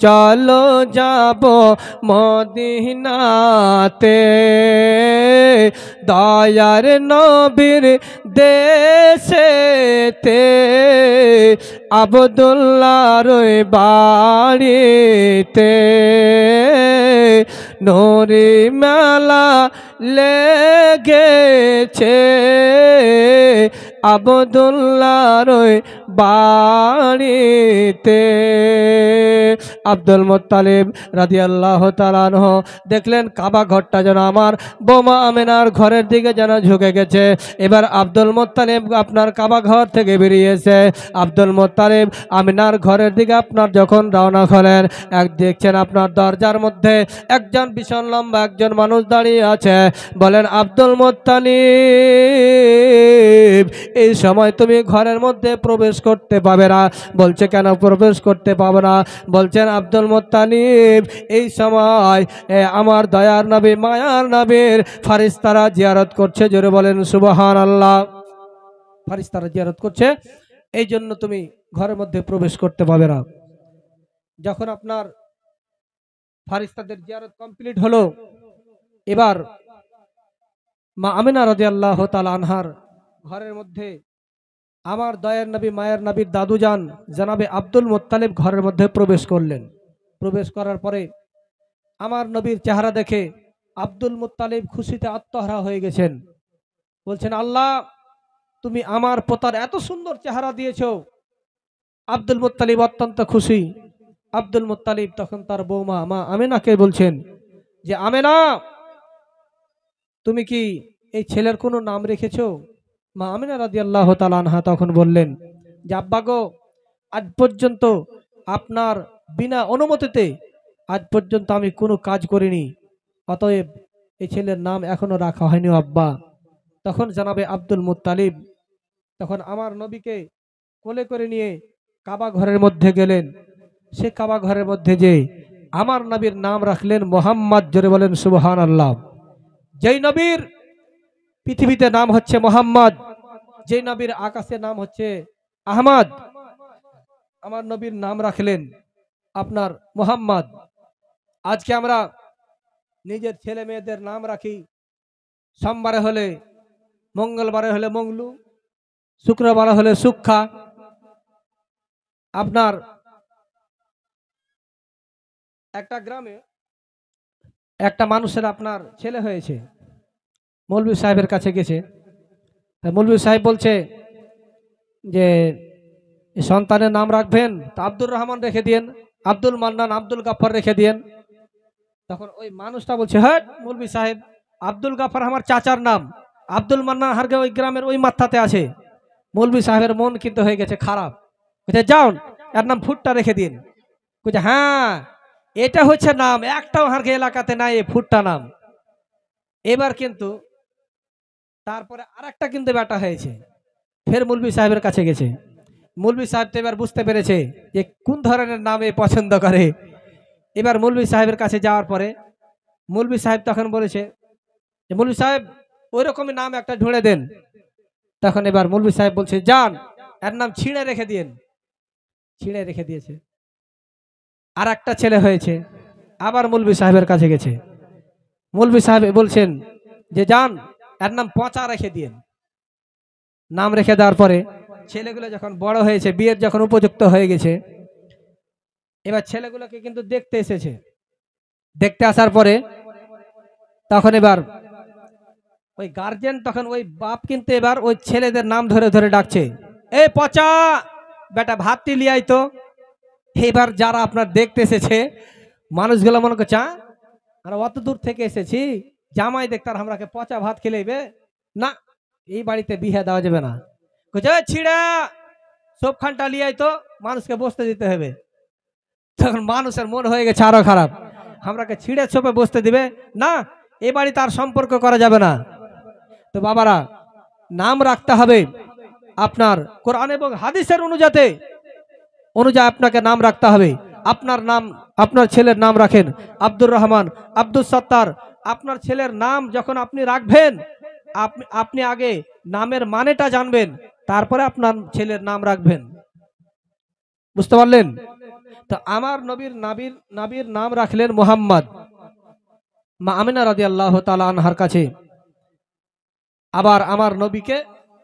চলো যাব মদিনাতে, দয়ার নবীর দেশেতে, আব্দুল্লাহর বাড়িতে নূরে মেলা লেগেছে, আব্দুল্লাহর বাড়িতে। আব্দুল মুত্তালিব রাদিয়াল্লাহু তাআলা আনহু দেখলেন কাবা ঘরটা যেন আমার বোমা আমিনার ঘরের দিকে যেন ঝুঁকে গেছে। এবার আব্দুল মুত্তালিব আপনার কাবা ঘর থেকে বেরিয়েছে। আব্দুল মুত্তালিব আমিনার ঘরের দিকে আপনার যখন রওনা হলেন, দেখছেন আপনার দরজার মধ্যে একজন ভীষণ লম্বা একজন মানুষ দাঁড়িয়ে আছে। বলেন আব্দুল মুত্তালিব এই সময় তুমি ঘরের মধ্যে প্রবেশ করতে পাবে না। বলছে কেন প্রবেশ করতে পাবে না? বলছেন আব্দুল মুত্তালিব এই সময় আমার দয়ার নবী মায়ার নবীর ফারিস্তারা জিয়ারত করছে। জোরে বলেন সুবহানাল্লাহ। ফারিস্তারা জিয়ারত করছে, এই জন্য তুমি ঘরের মধ্যে প্রবেশ করতে পাবে না। যখন আপনার ফারিস্তাদের জিয়ারত কমপ্লিট হলো, এবার মা আমিনা রাদিয়াল্লাহু তাআলা আনহার ঘরের মধ্যে আমার দয়ার নবী মায়ের নবীর দাদুজান জনাবে আব্দুল মুত্তালিব ঘরের মধ্যে প্রবেশ করলেন। প্রবেশ করার পরে আমার নবীর চেহারা দেখে আব্দুল মুত্তালিব খুশিতে আত্মহারা হয়ে গেছেন। বলছেন আল্লাহ তুমি আমার পোতার এত সুন্দর চেহারা দিয়েছো। আব্দুল মুত্তালিব অত্যন্ত খুশি। আব্দুল মুত্তালিব তখন তার বৌমা মা আমিনাকে বলছেন যে আমিনা তুমি কি এই ছেলের কোনো নাম রেখেছো? মা আমিনা রাদিয়াল্লাহু তাআলা আনহা তখন বললেন যে আব্বা গো, আজ পর্যন্ত আপনার বিনা অনুমতিতে আজ পর্যন্ত আমি কোনো কাজ করিনি, অতএব এই ছেলের নাম এখনো রাখা হয়নি আব্বা। তখন জানাবে আব্দুল মুত্তালিব তখন আমার নবীকে কোলে করে নিয়ে কাবা ঘরের মধ্যে গেলেন। সে কাবা ঘরের মধ্যে যে আমার নবীর নাম রাখলেন মোহাম্মদ। জোরে বলেন সুবহানাল্লাহ। যেই নবীর পৃথিবীতে নাম হচ্ছে মোহাম্মদ, যেই নবীর আকাশে নাম হচ্ছে আহমদ, আমার নবীর নাম রাখলেন আপনার মোহাম্মদ। আজকে আমরা নিজের ছেলে মেয়েদের নাম রাখি, সোমবারে হলে মঙ্গলবারে হলে মঙ্গলু, শুক্রবারে হলে সুক্ষা। আপনার একটা গ্রামে একটা মানুষের আপনার ছেলে হয়েছে, মৌলভী সাহেবের কাছে গেছে। মৌলভী সাহেব বলছে যে সন্তানের নাম রাখবেন তা আব্দুর রহমান রেখে দিয়েন, আব্দুল মান্নান, আব্দুল গাফফার রেখে দিয়েন। তখন ওই মানুষটা বলছে হ্যাঁ মৌলভী সাহেব, আব্দুল গাফফার আমার চাচার নাম, আব্দুল মান্নান হারগে ওই গ্রামের ওই মাথাতে আছে। মৌলভী সাহেবের মন কিন্তু হয়ে গেছে খারাপ। বলছে যাও এর নাম ফুটটা রেখে দিন। বলছে হ্যাঁ এটা হচ্ছে নাম, একটাও হারগে এলাকাতে নাই এই ফুটটা নাম। এবার কিন্তু তারপরে আরেকটা কিন্তু ব্যাটা হয়েছে, ফের মৌলভী সাহেবের কাছে গেছে। মৌলভী সাহেব তো এবার বুঝতে পেরেছে যে কোন ধরনের নাম এ পছন্দ করে। এবার মৌলভী সাহেবের কাছে যাওয়ার পরে মৌলভী সাহেব তখন বলেছে যে মৌলভী সাহেব ওই রকমই নাম একটা ঢুঁড়ে দেন। তখন এবার মৌলভী সাহেব বলছে যান এর নাম ছিঁড়ে রেখে দিন। ছিঁড়ে রেখে দিয়েছে। আর একটা ছেলে হয়েছে, আবার মৌলভী সাহেবের কাছে গেছে। মৌলভী সাহেব বলছেন যে যান এর নাম পচা রেখে দিন। নাম রেখে দেওয়ার পরে ছেলেগুলো যখন বড় হয়েছে, বিয়ের যখন উপযুক্ত হয়ে গেছে, এবার ছেলেগুলোকে কিন্তু দেখতে এসেছে। দেখতে আসার পরে তখন এবার ওই গার্জেন, তখন ওই বাপ কিন্তু এবার ওই ছেলেদের নাম ধরে ধরে ডাকছে, এ পচা বেটা ভাতটি লিয়াই তো। এবার যারা আপনার দেখতে এসেছে মানুষগুলো মনে করছে আমরা অত দূর থেকে এসেছি, জামাই দেখতে আর আমরাকে পচা ভাত খেলেইবে না, এই বাড়িতে বিয়ে দেওয়া যাবে না। ছিড়া সবখানটা লিয়াই তো, মানুষকে বসতে দিতে হবে। তখন মানুষের মন হয়ে গেছে আরো খারাপ, আমরাকে ছিঁড়ে ছোপে বসতে দিবে না, এ বাড়ি তার সম্পর্ক করা যাবে না। তো বাবারা, নাম রাখতে হবে আপনার কোরআন এবং হাদিসের অনুযায়ী আপনাকে নাম রাখতে হবে। আপনার নাম, আপনার ছেলের নাম রাখেন আব্দুর রহমান, আব্দুল সত্তার। আপনার ছেলের নাম যখন আপনি রাখবেন, আপনি আগে নামের মানেটা জানবেন, তারপরে আপনার ছেলের নাম রাখবেন। বুঝতে পারলেন? তো আমার নবীর নাম রাখলেন মুহাম্মদ। মা আমিনা রাদিয়াল্লাহু তাআলা আনহার কাছে আবার আমার নবীকে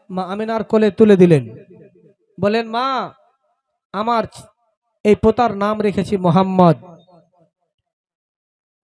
মা আমিনার কোলে তুলে দিলেন, বলেন মা, আমার এই পোতার নাম রেখেছি মুহাম্মদ।